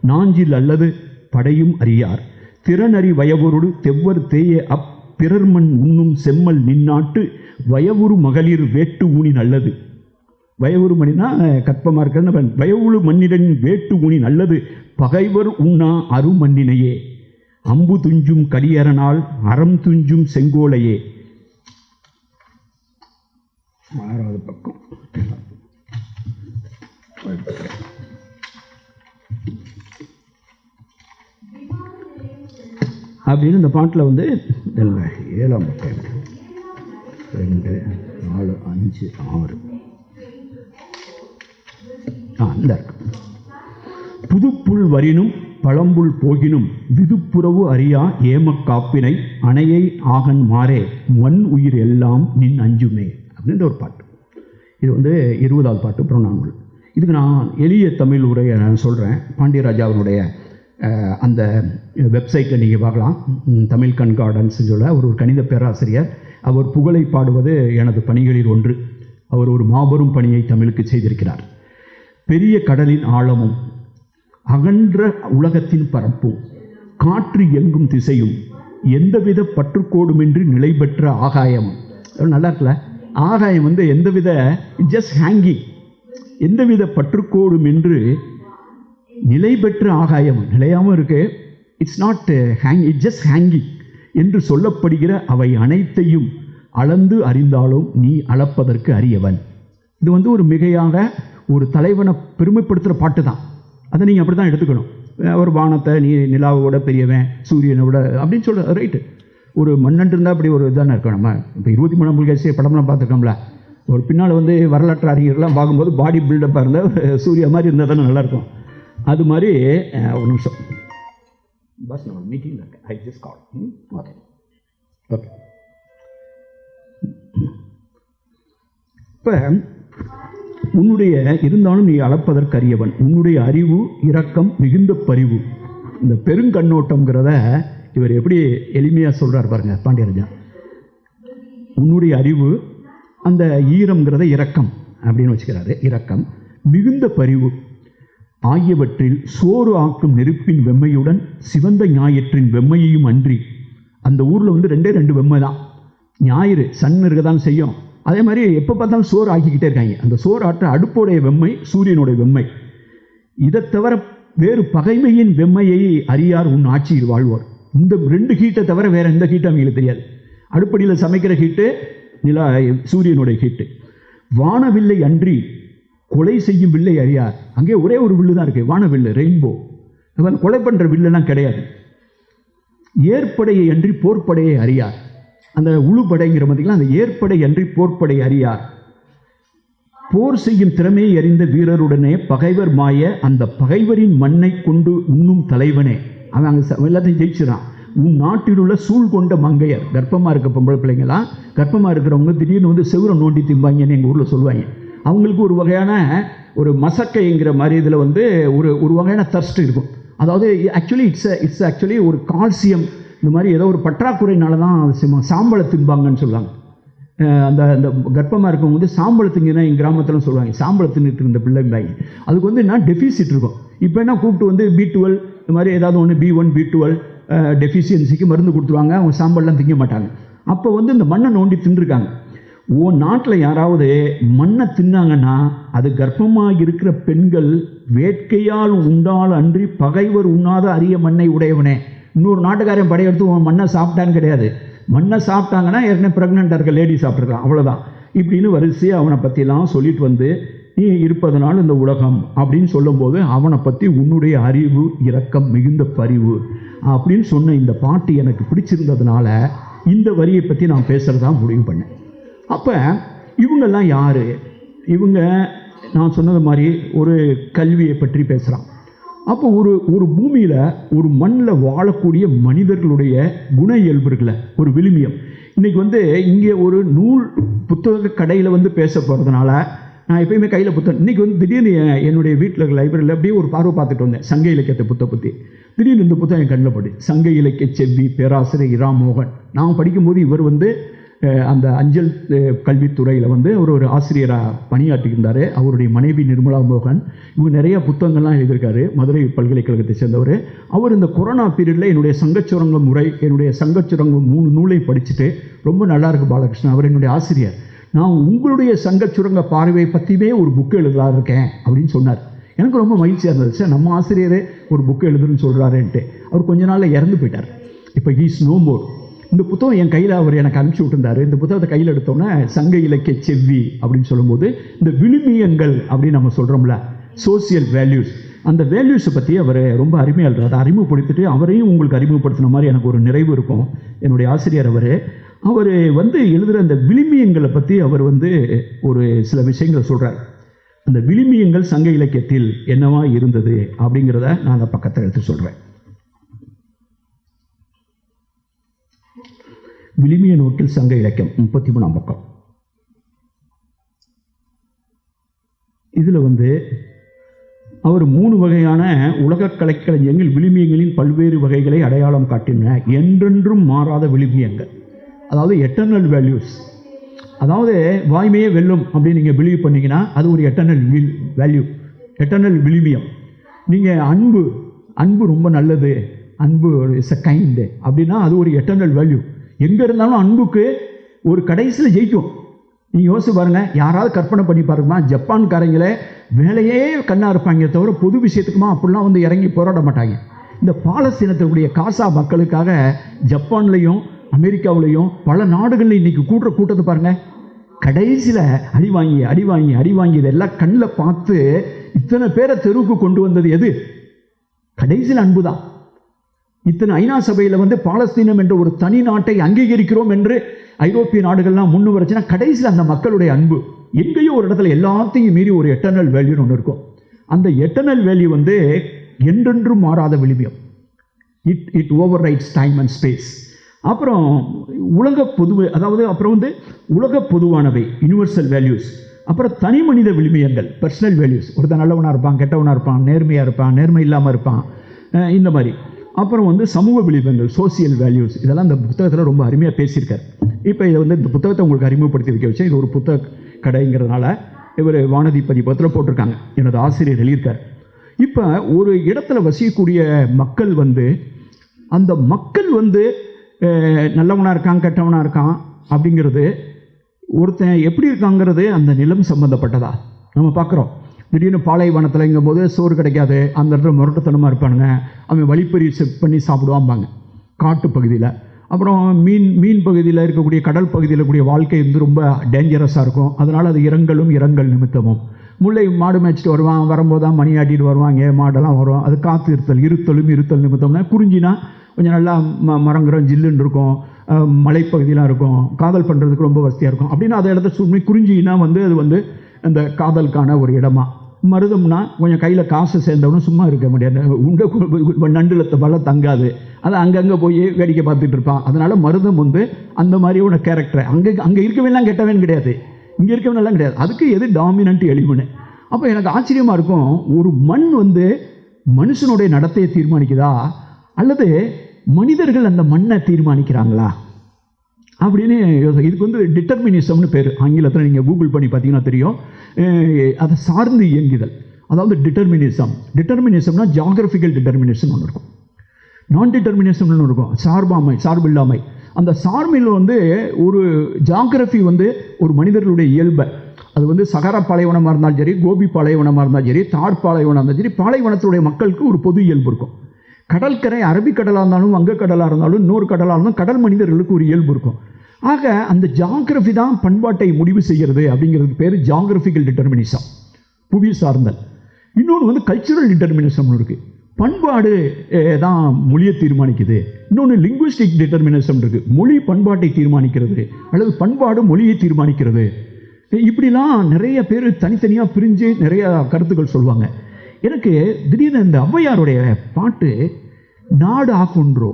நாஞ்சில் அல்லது படையும் அறியார் திறனறி வயவரோடு தெவ்வர் தேய பிறர்மண் உண்ணும் செம்மல் நின்னாட்டு வயவுறு மகளிர் வேட்டு ஊனி நல்லது. வயவுறு மணினா கற்பமாக இருக்கிறது. வயவுறு மண்ணிடன் வேட்டு ஊனி நல்லது பகைவர் உண்ணா அரு மண்ணினையே அம்பு துஞ்சும் கடியரனால் அறம் துஞ்சும் செங்கோலையே. 6வது பக்கம் அப்படின்னு இந்த பாட்டில் வந்து 7ஆம் பக்கம் 2 4 5 6 இந்த புதுப்புல் வரினும் பழம்புல் போகினும் விதுப்புறவு அறியா ஏமக் காப்பினை அணையை ஆகன் மாறே மண் உயிர் எல்லாம் நின் அஞ்சுமே அப்படின்ற ஒரு பாட்டு. இது வந்து 20வது பாட்டு புறநானூறு. இதுக்கு நான் எளிய தமிழ் உரையை நான் சொல்கிறேன். பாண்டியராஜா அவருடைய அந்த வெப்சைட்டை நீங்கள் பார்க்கலாம். தமிழ் கண்கார்டன்ஸ் சொல்ல அவர் ஒரு கணித பேராசிரியர். அவர் புகழை பாடுவது எனது பணிகளில் ஒன்று. அவர் ஒரு மாபெரும் பணியை தமிழுக்கு செய்திருக்கிறார். பெரிய கடலின் ஆழமும் அகன்ற உலகத்தின் பரப்பும் காற்று எங்கும் திசையும் எந்தவித பற்றுக்கோடுமின்றி நிலை பெற்ற ஆகாயமும். நல்லா இருக்குல்ல? ஆகாயம் வந்து எந்தவித ஜஸ்ட் ஹேங்கிங், எந்தவித பற்றுக்கோடும் என்று நிலை பெற்ற ஆகாயம். நிலையாமல் இருக்கு. It's not hang, it's just hanging என்று சொல்லப்படுகிற அவை அனைத்தையும் அளந்து அறிந்தாலும் நீ அளப்பதற்கு அறியவன். இது வந்து ஒரு மிகையாக ஒரு தலைவனை பெருமைப்படுத்துகிற பாட்டு தான். அதை நீங்கள் அப்படி தான் எடுத்துக்கணும். ஒரு வானத்தை நீ நிலாவோட பெரியவன் சூரியனை விட அப்படின்னு சொல்ல ரைட்டு. ஒரு மன்னன் இருந்தால் அப்படி ஒரு இதானே இருக்கும். நம்ம இப்போ 23ஆம் புலிகேசி படம்லாம் பார்த்துருக்கோம்ல. ஒரு பின்னால் வந்து வரலாற்று அறிஞர்கள்லாம் பார்க்கும்போது பாடி பில்டப்பாக இருந்தால் சூர்யா மாதிரி இருந்தால் தானே நல்லாயிருக்கும். அது மாதிரி ஒரு நிமிஷம் பஸ் நான் மீட்டிங்கில் இருக்கேன். I just call. Okay okay. இப்போ உன்னுடைய இருந்தாலும் நீ அளப்பதற்கு அறியவன், உன்னுடைய அறிவு இரக்கம் மிகுந்த பரிவு. இந்த பெருங்கண்ணோட்டம்ங்கிறத இவர் எப்படி எளிமையாக சொல்கிறார் பாருங்க பாண்டியராஜா. உன்னுடைய அறிவு, அந்த ஈரம்ங்கிறத இரக்கம் அப்படின்னு வச்சுக்கிறாரு. இரக்கம் மிகுந்த பரிவு ஆகியவற்றில் சோறு ஆக்கும் நெருப்பின் வெம்மையுடன் சிவந்த ஞாயிற்றின் வெம்மையையும் அன்றி. அந்த ஊரில் வந்து 2 வெம்மை தான். ஞாயிறு சன் இருக்க தான் செய்யும். அதே மாதிரி எப்போ பார்த்தாலும் சோறு ஆக்கிக்கிட்டே இருக்காங்க. அந்த சோறு ஆற்ற அடுப்போடைய வெம்மை சூரியனுடைய வெம்மை. இதை தவிர வேறு பகைமையின் வெம்மையை அறியார் உன் ஆட்சியில் வாழ்வோர். இந்த 2 ஹீட்டை தவிர வேறு எந்த ஹீட்டும் அவங்களுக்கு தெரியாது. அடுப்படியில் சமைக்கிற ஹீட்டு நிலா சூரியனுடைய ஹீட்டு. வானவில்லை அன்றி கொலை செய்யும் வில்லை அறியார். அங்கே ஒரே ஒரு வில்லு தான் இருக்குது, வானவில்லு, ரெயின்போ. கொலை பண்ணுற வில்லுலாம் கிடையாது. ஏற்படையை அன்றி போர்ப்படையை அறியார். அந்த உழுப்படைங்கிற மாதிரிலாம் அந்த ஏற்படை அன்றி போர்ப்படை அறியார். போர் செய்யும் திறமையை அறிந்த வீரருடனே பகைவர் மாய அந்த பகைவரின் மண்ணை கொண்டு உண்ணும் தலைவனே. அவன் அங்கே எல்லாத்தையும் ஜெயிச்சிடான். உன் நாட்டில் உள்ள சூழ் கொண்ட மங்கையர். கர்ப்பமாக இருக்க பொம்பளை பிள்ளைங்களாம், கர்ப்பமாக இருக்கிறவங்க திடீர்னு வந்து செவுரை நோண்டி திம்பாங்கன்னு எங்கள் ஊரில் சொல்லுவாங்க. அவங்களுக்கு ஒரு வகையான ஒரு மசக்கைங்கிற மாதிரி இதில் வந்து ஒரு வகையான தர்ஸ்ட் இருக்கும். அதாவது ஆக்சுவலி இட்ஸ் ஆக்சுவலி ஒரு கால்சியம் இந்த மாதிரி ஏதோ ஒரு பற்றாக்குறையினால தான் சாம்பலை திம்பாங்கன்னு சொல்லுவாங்க. அந்த அந்த கர்ப்பமாக இருக்கவங்க வந்து சாம்பளத்துங்கன்னா எங்கள் கிராமத்தில் சொல்லுவாங்க, சாம்பளத்துன்னு இருந்த பிள்ளைங்க. அதுக்கு வந்து என்ன டெஃபிசிட் இருக்கும். இப்போ என்ன கூப்பிட்டு வந்து B12 இந்த மாதிரி ஏதாவது ஒன்று B1 B12 டெஃபிஷியன்சிக்கு மருந்து கொடுத்துருவாங்க. அவங்க சாம்பல்லாம் திங்க மாட்டாங்க. அப்போ வந்து இந்த மண்ணை நோண்டி தின்றுருக்காங்க. நாட்டில் யாராவது மண்ணை தின்னாங்கன்னா அது கர்ப்பமாக இருக்கிற பெண்கள் வேட்கையால் உண்டால் அன்றி பகைவர் உண்ணாத அரிய மண்ணை உடையவனே. இன்னொரு நாட்டுக்காரன் படையெடுத்து மண்ணை சாப்பிட்டான்னு கிடையாது. மண்ணை சாப்பிட்டாங்கன்னா ஏற்கனவே ப்ரெக்னெண்ட்டாக இருக்க லேடி சாப்பிட்ருக்கான், அவ்வளோதான். இப்படின்னு வரிசையாக அவனை பற்றிலாம் சொல்லிட்டு வந்து நீ இருப்பதனால் இந்த உலகம் அப்படின்னு சொல்லும்போது அவனை பற்றி உன்னுடைய அறிவு இரக்கம் மிகுந்த பரிவு அப்படின்னு சொன்ன இந்த பாட்டு எனக்கு பிடிச்சிருந்ததுனால இந்த வரியை பற்றி நான் பேசுகிறதா முடிவு பண்ணேன். அப்போ இவங்கெல்லாம் யார்? இவங்க நான் சொன்னது மாதிரி ஒரு கல்வியை பற்றி பேசுகிறான், அப்போ ஒரு பூமியில் ஒரு மண்ணில் வாழக்கூடிய மனிதர்களுடைய குண இயல்புகளை ஒரு விழுமியம் இன்றைக்கி இங்கே ஒரு நூல் புத்தக கடையில் பேச போகிறதுனால நான் எப்பயுமே கையில் புத்தகம் இன்றைக்கி திடீர்னு என்னுடைய வீட்டில் இருக்க லைப்ரரியில் அப்படியே ஒரு பார்வை பார்த்துட்டு வந்தேன் சங்க இலக்கியத்தை பற்றி. திடீர்னு இந்த புத்தகம் என் கண்ணில் படி. சங்க இலக்கிய செவ்வி பேராசிரியர் இரா மோகன். நான் படிக்கும்போது இவர் அந்த அஞ்சல் கல்வித்துறையில் அவர் ஒரு ஆசிரியராக பணியாற்றியிருந்தார். அவருடைய மனைவி நிர்மலா மோகன். இவங்க நிறைய புத்தகங்கள்லாம் எழுதியிருக்காரு. மதுரை பல்கலைக்கழகத்தை சேர்ந்தவர். அவர் இந்த கொரோனா பீரியடில் என்னுடைய சங்கச்சுரங்க முறை, என்னுடைய சங்கச்சுரங்கம் 3 நூலை படிச்சுட்டு ரொம்ப நல்லாயிருக்கு பாலகிருஷ்ணன், அவர் என்னுடைய ஆசிரியர், நான் உங்களுடைய சங்கச்சுரங்க பார்வையை பற்றியுமே ஒரு புக்கு எழுதலாம் இருக்கேன் அப்படின்னு சொன்னார். எனக்கு ரொம்ப மகிழ்ச்சியாக இருந்தது. சார் நம்ம ஆசிரியரே ஒரு புக்கு எழுதுன்னு சொல்கிறாருன்ட்டு. அவர் கொஞ்ச நாளில் இறந்து போயிட்டார். இப்போ ஹீஸ் நோ மோர். இந்த புத்தகம் என் கையில் அவர் எனக்கு அனுப்பிச்சி விட்டுருந்தார். இந்த புத்தகத்தை கையில் எடுத்தோன்னே சங்க இலக்கிய செவ்வி அப்படின்னு சொல்லும்போது இந்த விழுமியங்கள் அப்படின்னு நம்ம சொல்கிறோம்ல, சோசியல் வேல்யூஸ், அந்த வேல்யூஸை பற்றி அவர் ரொம்ப அருமையாக எழுதுறாரு. அதை அறிமுகப்படுத்திட்டு அவரையும் உங்களுக்கு அறிமுகப்படுத்தின மாதிரி எனக்கு ஒரு நிறைவு இருக்கும். என்னுடைய ஆசிரியர் அவர் எழுதுகிற அந்த விழுமியங்களை பற்றி அவர் ஒரு சில விஷயங்களை சொல்கிறார். அந்த விழுமியங்கள் சங்க இலக்கியத்தில் என்னவா இருந்தது அப்படிங்கிறத நான் அந்த பக்கத்தை எடுத்து சொல்கிறேன். விழுமிய நோக்கில் சங்க இலக்கியம் 33ஆம் பக்கம். இதில் அவர் 3 வகையான உலக கலைக்கலைஞர்கள் விழுமியங்களின் பல்வேறு வகைகளை அடையாளம் காட்டின. என்றென்றும் மாறாத விழுமியங்கள், அதாவது எட்டர்னல் வேல்யூஸ். அதாவது வாய்மையே வெல்லும் அப்படின்னு நீங்கள் பிலீவ் பண்ணிங்கன்னா அது ஒரு எட்டர்னல் வேல்யூ, எட்டர்னல் விழுமியம். நீங்கள் அன்பு ரொம்ப நல்லது, அன்பு இஸ் அ கைண்டு அப்படின்னா அது ஒரு எட்டர்னல் வேல்யூ. எங்கே இருந்தாலும் அன்புக்கு ஒரு கடைசியில் ஜெயிக்கும். நீங்கள் யோசிச்சு பாருங்கள், யாராவது கற்பனை பண்ணி பாருங்கம்மா, ஜப்பான்காரங்களே வேலையே கண்ணாக இருப்பாங்க தவிர பொது விஷயத்துக்குமா அப்படிலாம் இறங்கி போராட மாட்டாங்க. இந்த பாலஸ்தீனத்துடைய காசா மக்களுக்காக ஜப்பான்லேயும் அமெரிக்காவிலையும் பல நாடுகளில் இன்றைக்கி கூட்டத்தை பாருங்கள். கடைசியில் அடி வாங்கி இதெல்லாம் கண்ணில் பார்த்து இத்தனை பேரை தெருவுக்கு கொண்டு வந்தது எது? கடைசியில் அன்பு தான். இத்தனை ஐநா சபையில் பாலஸ்தீனம் என்ற ஒரு தனி நாட்டை அங்கீகரிக்கிறோம் என்று ஐரோப்பிய நாடுகள்லாம் முன்னு வரச்சுன்னா கடைசியில் அந்த மக்களுடைய அன்பு எங்கேயோ ஒரு இடத்துல எல்லாத்தையும் மீறி ஒரு எட்டர்னல் வேல்யூன்னு ஒன்று இருக்கும். அந்த எட்டர்னல் வேல்யூ என்றென்றும் மாறாத விழுமியம். It overrides time and space. அப்புறம் உலக பொதுவை, அதாவது அப்புறம் உலக பொதுவானவை யூனிவர்சல் வேல்யூஸ். அப்புறம் தனி மனித விழுமியங்கள், பர்சனல் வேல்யூஸ். ஒருத்தன் நல்லவனாக இருப்பான், கெட்டவனாக இருப்பான், நேர்மையாக இருப்பான், நேர்மை இல்லாமல் இருப்பான், இந்த மாதிரி. அப்புறம் சமூக விழுமியங்கள், சோசியல் வேல்யூஸ். இதெல்லாம் இந்த புத்தகத்தில் ரொம்ப அருமையாக பேசியிருக்கார். இப்போ இதை இந்த புத்தகத்தை உங்களுக்கு அறிமுகப்படுத்தி வைக்க வச்சேன். இது ஒரு புத்தக கடைங்கிறதுனால இவர் வானதி பதிப்பத்தில் போட்டிருக்காங்க. எனது ஆசிரியர் எழுதியிருக்கார். இப்போ ஒரு இடத்துல வசிக்கக்கூடிய மக்கள் அந்த மக்கள் நல்லவனாக இருக்கான், கெட்டவனாக இருக்கான் அப்படிங்கிறது, ஒருத்தன் எப்படி இருக்காங்கிறது அந்த நிலம் சம்மந்தப்பட்டதா நம்ம பார்க்குறோம். திடீர்னு பாலைவனத்தில்ங்கும் போது சோறு கிடைக்காது, அந்த இடத்துல முரட்டுத்தனமாக இருப்பானுங்க, அவன் வழிப்பறி பண்ணி சாப்பிடுவாம்பாங்க காட்டு பகுதியில். அப்புறம் மீன் பகுதியில் இருக்கக்கூடிய கடல் பகுதியில் கூடிய வாழ்க்கை ரொம்ப டேஞ்சரஸாக இருக்கும். அதனால் அது இரங்கல் நிமித்தமும். முல்லை மாடு மேய்ச்சிட்டு வருவான், வரும்போது தான் மணி ஆட்டிட்டு வருவாங்க, மாடெல்லாம் வரும். அது காற்று இருத்தல் நிமித்தம்னா. குறிஞ்சினா கொஞ்சம் நல்லா மரங்கிறம் ஜில்லுன்னு இருக்கும், மலைப்பகுதியெலாம் இருக்கும், காதல் பண்ணுறதுக்கு ரொம்ப வசதியாக இருக்கும். அப்படின்னா அதை இடத்த சும்மா குறிஞ்சின்னா அது அந்த காதலுக்கான ஒரு இடமா. மருதம்னா கொஞ்சம் கையில் காசு சேர்ந்தவனும் சும்மா இருக்க முடியாது, நண்டுலத்தை வலை தங்காது, அதை அங்கங்கே போய் வேடிக்கை பார்த்துட்டு இருப்பான். அதனால் மருதம் அந்த மாதிரியோட கேரக்டர். அங்கே இருக்கவெல்லாம் கெட்டவன் கிடையாது, இங்கே இருக்கவனெல்லாம் கிடையாது. அதுக்கு எது டாமினன்ட் எலிமெண்ட். அப்போ எனக்கு ஆச்சரியமாக இருக்கும், ஒரு மண் மனுஷனுடைய நடத்தையை தீர்மானிக்குதா அல்லது மனிதர்கள் அந்த மண்ணை தீர்மானிக்கிறாங்களா அப்படின்னு இதுக்கு டிட்டர்மினிசம்னு பேர். ஆங்கிலத்தில் நீங்கள் கூகுள் பண்ணி பார்த்தீங்கன்னா தெரியும். அதை சார்ந்து இயங்குதல், அதாவது டிட்டர்மினிசம்னா ஜாகிரபிக்கல் டிட்டர்மினிசம் ஒன்று இருக்கும், நான் டிட்டர்மினிசம்னு ஒன்று இருக்கும், சார்பில்லாமை. அந்த சார்பில் ஒரு ஜாகிரபி ஒரு மனிதர்களுடைய இயல்பை, அது சகாரா பாலைவனமாக இருந்தாலும் சரி, கோபி பாலைவனமாக இருந்தாலும் சரி, தார் பாலைவனம் இருந்தாலும் சரி, பாலைவனத்துடைய மக்களுக்கு ஒரு பொது இயல்பு இருக்கும். கடற்கரை அரபிக்கடலாக இருந்தாலும் வங்கக்கடலாக இருந்தாலும் இன்னொரு கடலாக இருந்தாலும் கடல் மனிதர்களுக்கு ஒரு இயல்பு இருக்கும். ஆக அந்த ஜாகிரபி தான் பண்பாட்டை முடிவு செய்கிறது. அப்படிங்கிறதுக்கு பேர் ஜாகிரபிக்கல் டிட்டர்மினிசம், புவி சார்ந்தல். இன்னொன்று கல்ச்சுரல் டிட்டர்மினிசம்னு இருக்குது, பண்பாடு தான் மொழியை தீர்மானிக்குது. இன்னொன்று லிங்குவிஸ்டிக் டிட்டர்மினிசம் இருக்குது, மொழி பண்பாட்டை தீர்மானிக்கிறது அல்லது பண்பாடு மொழியை தீர்மானிக்கிறது. இப்படிலாம் நிறைய பேர் தனித்தனியாக பிரிஞ்சு நிறைய கருத்துக்கள் சொல்லுவாங்க. எனக்கு திடீர்னு இந்த ஔவையாருடைய பாட்டு, நாடாகொன்றோ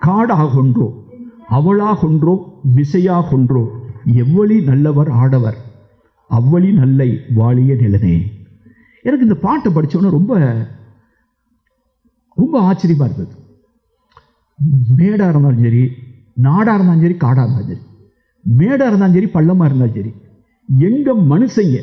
காடாகொன்றோ அவளாகொன்றோ மிசையாகொன்றோ எவ்வளி நல்லவர் ஆடவர் அவ்வளி நல்லை வாழிய நிலனே. எனக்கு இந்த பாட்டை படித்தோன்னே ரொம்ப ரொம்ப ஆச்சரியமாக இருந்தது. மேடாக இருந்தாலும் சரி, நாடாக இருந்தாலும் சரி, காடாக இருந்தாலும் சரி, மேடாக இருந்தாலும் சரி, பள்ளமாக இருந்தாலும் சரி, எங்கள் மனுஷங்க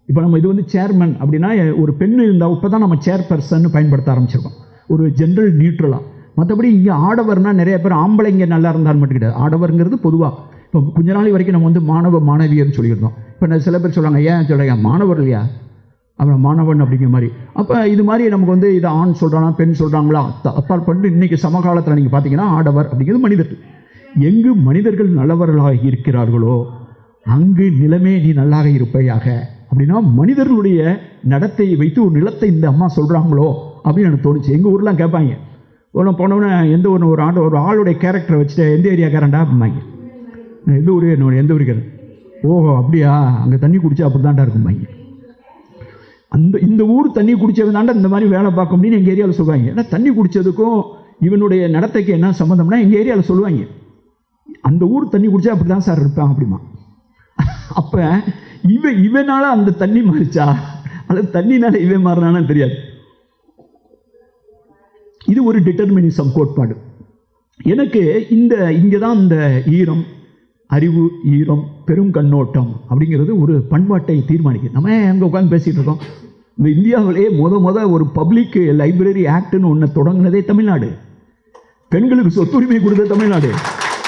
இப்போ நம்ம இது சேர்மன் அப்படின்னா ஒரு பெண் இருந்தால் இப்போ தான் நம்ம சேர்பர்சன் பயன்படுத்த ஆரம்பிச்சிருக்கோம், ஒரு ஜென்ரல் நியூட்ரலாக. மற்றபடி இங்கே ஆடவர்னா நிறைய பேர் ஆம்பளைங்க நல்லா இருந்தாலும் மட்டும் கிடையாது. ஆடவருங்கிறது பொதுவாக இப்போ கொஞ்ச நாள் வரைக்கும் நம்ம மாணவ மாணவியர்னு சொல்லியிருந்தோம். இப்போ சில பேர் சொல்கிறாங்க, ஏன் சொல்கிறாங்க மாணவர் இல்லையா, அப்புறம் மாணவன் அப்படிங்கிற மாதிரி. அப்போ இது மாதிரி நமக்கு இதை ஆண் சொல்கிறானா பெண் சொல்கிறாங்களா அப்பாற்பட்டு இன்றைக்கி சமகாலத்தில் நீங்கள் பார்த்தீங்கன்னா ஆடவர் அப்படிங்கிறது மனிதர்கள். எங்கு மனிதர்கள் நல்லவர்களாக இருக்கிறார்களோ அங்கு நிலமே நீ நல்லாக இருப்பையாக அப்படின்னா மனிதர்களுடைய நடத்தையை வைத்து ஒரு நிலத்தை இந்த அம்மா சொல்கிறாங்களோ அப்படின்னு எனக்கு தோணுச்சு. எங்கள் ஊர்லாம் கேட்பாங்க, ஒன்று போனோன்னே எந்த ஒரு ஆளுடைய கேரக்டரை வச்சுட்டு எந்த ஏரியாக்காரண்டா அப்படிம்பாங்க. எந்த ஊர் என்னோட எந்த ஊருக்காரன், ஓஹோ அப்படியா, அங்கே தண்ணி குடிச்சா அப்படி தாண்டா இருக்கும்பாங்க. இந்த ஊர் தண்ணி குடிச்சவன் தாண்டா இந்த மாதிரி வேலை பார்க்க முடியும்னு எங்கள் ஏரியாவில் சொல்லுவாங்க. ஏன்னா தண்ணி குடித்ததுக்கும் இவனுடைய நடத்தைக்கு என்ன சம்மந்தம்னா எங்கள் ஏரியாவில் சொல்லுவாங்க, அந்த ஊர் தண்ணி குடிச்சா அப்படி தான் சார் இருப்பான் அப்படிமா. அப்போ இவனால அந்த தண்ணி மாறிச்சா அல்லது தண்ணினால இவன் மாறினானு தெரியாது. இது ஒரு டிட்டர்மினிசம் கோட்பாடு. எனக்கு இங்கே தான் இந்த ஈரம், அறிவு, ஈரம், பெரும் கண்ணோட்டம் அப்படிங்கிறது ஒரு பண்பாட்டை தீர்மானிக்குது. நம்ம அங்கே உட்காந்து பேசிகிட்டு இருக்கோம். இந்த இந்தியாவிலே ஒரு பப்ளிக் லைப்ரரி ஆக்ட்னு ஒன்று தொடங்கினதே தமிழ்நாடு. பெண்களுக்கு சொத்துரிமை கொடுத்த தமிழ்நாடு.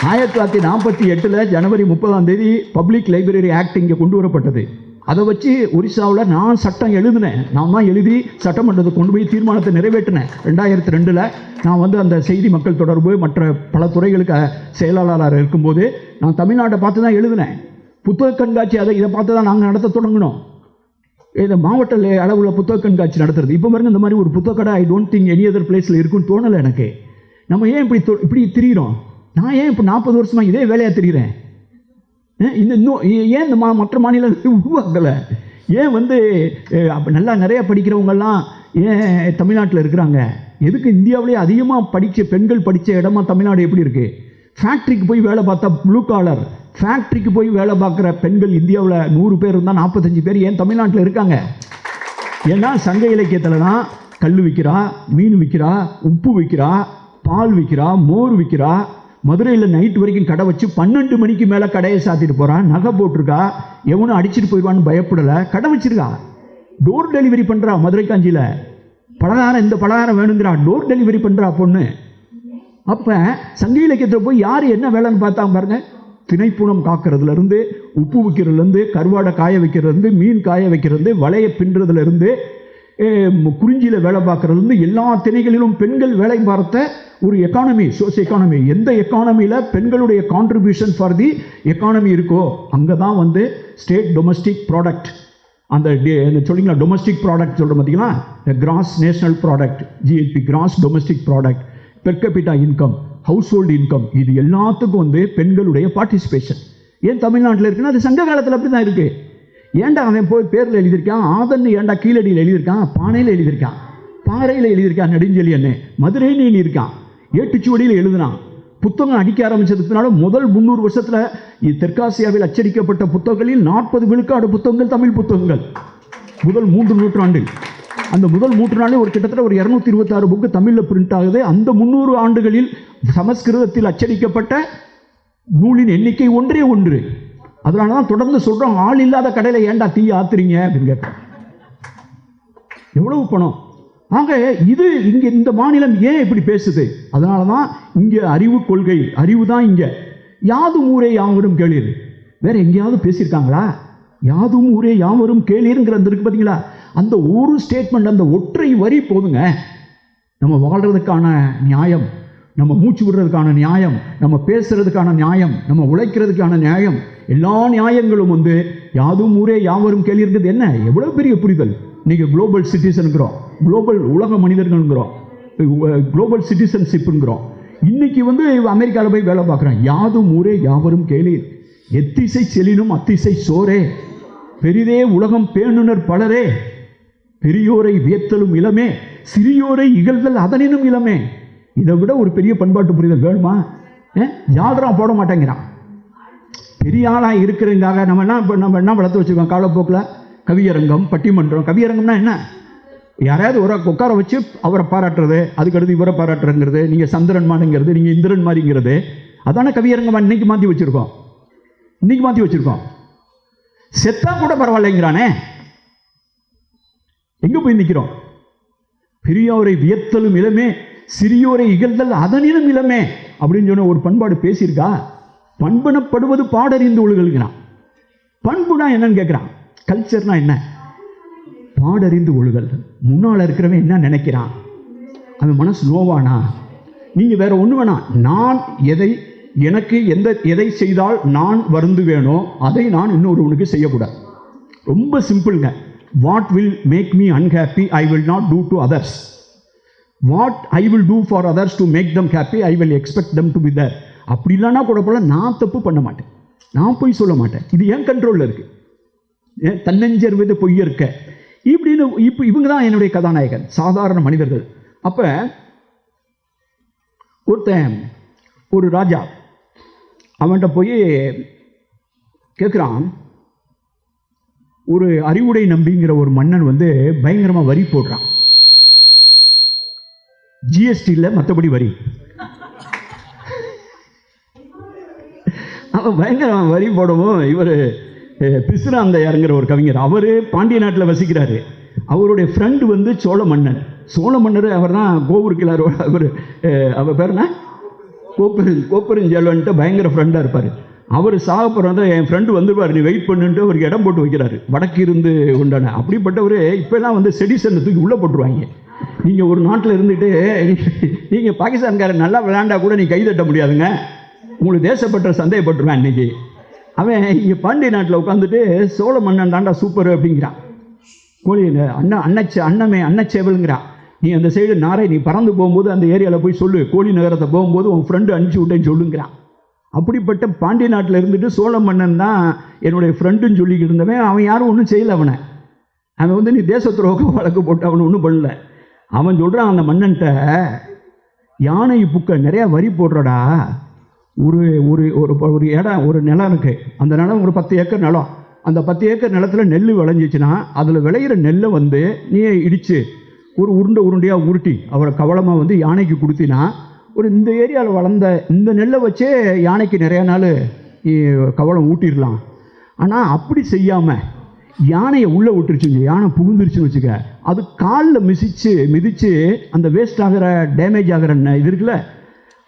1948 ஜனவரி 30 பப்ளிக் லைப்ரரி ஆக்ட் இங்கே கொண்டு வரப்பட்டது. அதை வச்சு ஒரிசாவில் நான் சட்டம் எழுதினேன். நான் தான் எழுதி சட்டமன்றத்தை கொண்டு போய் தீர்மானத்தை நிறைவேற்றினேன். 2002 நான் அந்த செய்தி மக்கள் தொடர்பு மற்ற பல துறைகளுக்கு செயலாளராக இருக்கும்போது நான் தமிழ்நாட்டை பார்த்து தான் எழுதினேன். புத்தக கண்காட்சி இதை பார்த்து தான் நாங்கள் நடத்த தொடங்கினோம். இந்த மாவட்ட அளவில் புத்தக கண்காட்சி நடத்துறது. இப்போ பாருங்க, இந்த மாதிரி ஒரு புத்தக கடை I don't think any other பிளேஸில் இருக்குன்னு தோணலை எனக்கு. நம்ம ஏன் இப்படி திரிகிறோம்? நான் ஏன் இப்போ 40 வருஷமாக இதே வேலையாக திரிகிறேன்? ஏன் இந்த மற்ற மாநிலங்கள் உருவாக்கலை? ஏன் நல்லா நிறைய படிக்கிறவங்கெல்லாம் ஏன் தமிழ்நாட்டில் இருக்கிறாங்க? எதுக்கு இந்தியாவிலே அதிகமாக பெண்கள் படித்த இடமா தமிழ்நாடு எப்படி இருக்குது? ஃபேக்ட்ரிக்கு போய் வேலை பார்த்தா ப்ளூ காலர், ஃபேக்ட்ரிக்கு போய் வேலை பார்க்குற பெண்கள் இந்தியாவில் 100 பேர் இருந்தால் 45 பேர் ஏன் தமிழ்நாட்டில் இருக்காங்க? ஏன்னா சங்க இலக்கியத்தில் தான் கல் விற்கிறா, மீன் விற்கிறா, உப்பு விற்கிறா, பால் விற்கிறா, மோர் விற்கிறா. மதுரையில் நைட் வரைக்கும் கடை வச்சு 12 மணிக்கு மேலே கடையை சாத்திட்டு போகிறான். நகை போட்டிருக்கா, எவனும் அடிச்சுட்டு போயிடுவான்னு பயப்படலை, கடை வச்சிருக்கா. டோர் டெலிவரி பண்ணுறா. மதுரை காஞ்சியில் பலகாரம், இந்த பலகாரம் வேணுங்கிறா, டோர் டெலிவரி பண்ணுறா பொண்ணு. அப்போ சங்க இலக்கியத்தில் போய் யார் என்ன வேலைன்னு பார்த்தாங்க பாருங்க. திணைப்புணம் காக்கிறதுலேருந்து, உப்பு விற்கிறதுலேருந்து, கருவாடை காய வைக்கிறதுலேருந்து, மீன் காய வைக்கிறதுலேருந்து, வலையை பின்னுறதுலேருந்து, குறிஞ்சியில் வேலை பார்க்குறதுலேருந்து எல்லா திணைகளிலும் பெண்கள் வேலை பார்த்த ஒரு எக்கானமி, சோசியல் எக்கானமி. எந்த எக்கானமியில் பெண்களுடைய கான்ட்ரிபியூஷன் ஃபார் தி எக்கானமி இருக்கோ அங்கே தான் ஸ்டேட் டொமஸ்டிக் ப்ராடக்ட், அந்த சொல்லிங்களா டொமஸ்டிக் ப்ராடக்ட் சொல்கிற பார்த்தீங்களா, cross national product, GNB, gross domestic product, per capita income, house hold income, இது எல்லாத்துக்கும் பெண்களுடைய பார்ட்டிசிபேஷன். ஏன் தமிழ்நாட்டில் இருக்குன்னா அது சங்க காலத்தில் அப்படி தான் இருக்குது. ஏன்டா அவன் போய் பேரில் எழுதியிருக்கான், ஆதன்னு ஏன்டா கீழடியில் எழுதியிருக்கான், பானையில் எழுதியிருக்கான், பாறையில் எழுதியிருக்கான், நெடுஞ்செழியன்னு மதுரைன்னு எழுதியிருக்கான், ஏட்டுச்சுவடியில் எழுதினான். புத்தகம் அடிக்க ஆரம்பித்ததுக்குனால முதல் 300 வருஷத்தில் தெற்காசியாவில் அச்சடிக்கப்பட்ட புத்தகங்களில் 40 விழுக்காடு புத்தகங்கள் தமிழ் புத்தகங்கள். முதல் 3 நூற்றாண்டில், அந்த முதல் 3 நாளில் கிட்டத்தட்ட ஒரு 226 புக்கு தமிழில் பிரிண்ட் ஆகுது. அந்த 300 ஆண்டுகளில் சமஸ்கிருதத்தில் அச்சடிக்கப்பட்ட நூலின் எண்ணிக்கை ஒன்றே ஒன்று. அதனால தான் தொடர்ந்து சொல்கிறோம், ஆள் இல்லாத கடையில் ஏன்டா தீ ஆத்துறீங்க அப்படின்னு கேட்குறோம். எவ்வளவு பணம்? ஆக இது இங்கே இந்த மாநிலம் ஏன் இப்படி பேசுது? அதனால தான் இங்கே அறிவு கொள்கை, அறிவு தான் இங்கே. யாதும் ஊரே யாவரும் கேளீர், வேற எங்கேயாவது பேசியிருக்காங்களா? யாதும் ஊரே யாவரும் கேளீருங்கிறது இருக்கு பார்த்தீங்களா? அந்த ஒரு ஸ்டேட்மெண்ட், அந்த ஒற்றை வரி போதுங்க நம்ம வாழ்கிறதுக்கான நியாயம், நம்ம மூச்சு விடுறதுக்கான நியாயம், நம்ம பேசுறதுக்கான நியாயம், நம்ம உழைக்கிறதுக்கான நியாயம், எல்லா நியாயங்களும் யாதும் ஊரே யாவரும் கேள்விங்கிறது என்ன எவ்வளோ பெரிய புரிதல். நீங்கள் குளோபல் சிட்டிசனுங்கிறோம், குளோபல் உலக மனிதர்கள்ங்கிறோம், குளோபல் சிட்டிசன்ஷிப்புங்கிறோம். இன்னைக்கு அமெரிக்காவில் போய் வேலை பார்க்குறேன். யாதும் ஊரே யாவரும் கேளீர், எத்திசை செலினும் அத்திசை சோரே, பெரிதே உலகம் பேணுனர் பலரே. பெரியோரை வியத்தலும் இளமே, சிறியோரை இகழ்தல் அதனினும் இளமே. இதை விட ஒரு பெரிய பண்பாட்டு புரிதல் வேணுமா? யாழ்றான் போட மாட்டேங்கிறான். பெரிய ஆளாக இருக்கிறதுக்காக நம்ம என்ன வளர்த்து வச்சுருக்கோம் காலப்போக்கில்? கவியரங்கம், பட்டிமன்றம். கவியரங்கம்னா என்ன? யாராவது ஒரு உட்கார வச்சு அவரை பாராட்டுறது, அதுக்கடுத்து இவரை பாராட்டுறங்கிறது, நீங்கள் சந்திரன் மானுங்கிறது, நீங்கள் இந்திரன் மாதிரிங்கிறது, அதான கவியரங்கமாக இன்னைக்கு மாற்றி வச்சுருக்கோம். செத்தா கூட பரவாயில்லைங்கிறானே. எங்கே போய் நிற்கிறோம்? பெரியோரை வியத்தலும் இளமே, சிறியோரை இகழ்தல் அதனினும் இளமே அப்படின்னு சொன்ன ஒரு பண்பாடு பேசியிருக்கா? பண்பனப்படுவது பாடறிந்து ஒழுகல்கிறான். பண்புனா என்னன்னு கேட்குறான். கல்ச்சர்னா என்ன? பாடறிந்து ஒழுகல். முன்னால் இருக்கிறவன் என்ன நினைக்கிறான், அவன் மனசு நோவானா? நீங்கள் வேற ஒன்று வேணாம். நான் எனக்கு எதை செய்தால் நான் வருந்துவேனோ அதை நான் இன்னொருவனுக்கு செய்யக்கூடாது. ரொம்ப சிம்பிள்ங்க. What will make me unhappy I will not do to others. What I will do for others to make them happy I will expect them to be there. அப்படி இல்லைன்னா கூட போல நான் தப்பு பண்ண மாட்டேன், நான் போய் சொல்ல மாட்டேன். இது என் கண்ட்ரோலில் இருக்கு. தன்னஞ்சர்வது பொய்ய இருக்க இப்படின்னு. இப்போ இவங்க தான் என்னுடைய கதாநாயகன், சாதாரண மனிதர்கள். அப்போ ஒரு ராஜா அவன்கிட்ட போய் கேட்குறான். ஒரு அறிவுடை நம்பிங்கிற ஒரு மன்னன் பயங்கரமாக வரி போடுறான். ஜிஎஸ்டியில் மற்றபடி வரி. அவன் பயங்கரமாக வரி போடவும் இவர் பிசுராந்தையாருங்கிற ஒரு கவிஞர், அவர் பாண்டிய நாட்டில் வசிக்கிறாரு. அவருடைய ஃப்ரெண்டு சோழ மன்னர். அவர் தான் கோவூர்கிழார். அவர் பேர் என்ன? கோப்பெருஞ்செல்வன்ட்டு பயங்கர ஃப்ரெண்டாக இருப்பார். அவர் சாகப்புறம் தான் என் ஃப்ரெண்டு வந்துடுவார், நீ வெயிட் பண்ணுன்ட்டு அவருக்கு இடம் போட்டு வைக்கிறாரு. வடக்கு இருந்து உண்டான அப்படிப்பட்டவர் இப்போலாம் செடிசனை தூக்கி உள்ளே போட்டுருவாங்க. நீங்கள் ஒரு நாட்டில் இருந்துட்டு நீங்கள் பாகிஸ்தான்காரன் நல்லா விளையாண்டா கூட நீ கைதட்ட முடியாதுங்க, உங்களுக்கு தேசப்பற்ற சந்தேகப்பட்டுருவேன். இன்னைக்கு அவன் இங்கே பாண்டிய நாட்டில் உட்காந்துட்டு சோழ மன்னன் தாண்டா சூப்பர் அப்படிங்கிறான். கோழி அன்னச்சேவலுங்கிறான். நீ அந்த சைடு நாரை நீ பறந்து போகும்போது அந்த ஏரியாவில் போய் சொல்லு, கோழி நகரத்தை போகும்போது உன் ஃப்ரெண்டு அனுப்பிச்சி விட்டேன்னு சொல்லுங்கிறான். அப்படிப்பட்ட பாண்டிய நாட்டில் இருந்துட்டு சோழ மன்னன் தான் என்னுடைய ஃப்ரெண்டுன்னு சொல்லிக்கிட்டு இருந்தவன். அவன் யாரும் ஒன்றும் செய்யலை. அவன் நீ தேச துரோக வழக்கு போட்டு அவனை ஒன்றும் பண்ணல. அவன் சொல்கிறான் அந்த மன்னன்ட்ட, யானை புக்க நிறையா வரி போடுறடா. ஒரு ஒரு ஒரு இடம், ஒரு நிலம் இருக்குது. அந்த நிலம் ஒரு 10 ஏக்கர் நிலம். அந்த 10 ஏக்கர் நிலத்தில் நெல் விளைஞ்சிச்சுன்னா அதில் விளையிற நெல்லை நீ இடித்து ஒரு உருண்டையாக உருட்டி அவரை கவலமாக யானைக்கு கொடுத்தினா இந்த ஏரியாவில் வளர்ந்த இந்த நெல்லை வச்சே யானைக்கு நிறையா நாள் கவலம் ஊட்டிடலாம். ஆனால் அப்படி செய்யாமல் யானையை உள்ளே விட்டுருச்சுங்க. யானை புகுந்துருச்சுன்னு வச்சுக்க, அது காலில் மிதித்து அந்த வேஸ்ட் ஆகிற டேமேஜ் ஆகிற இது இருக்குல்ல,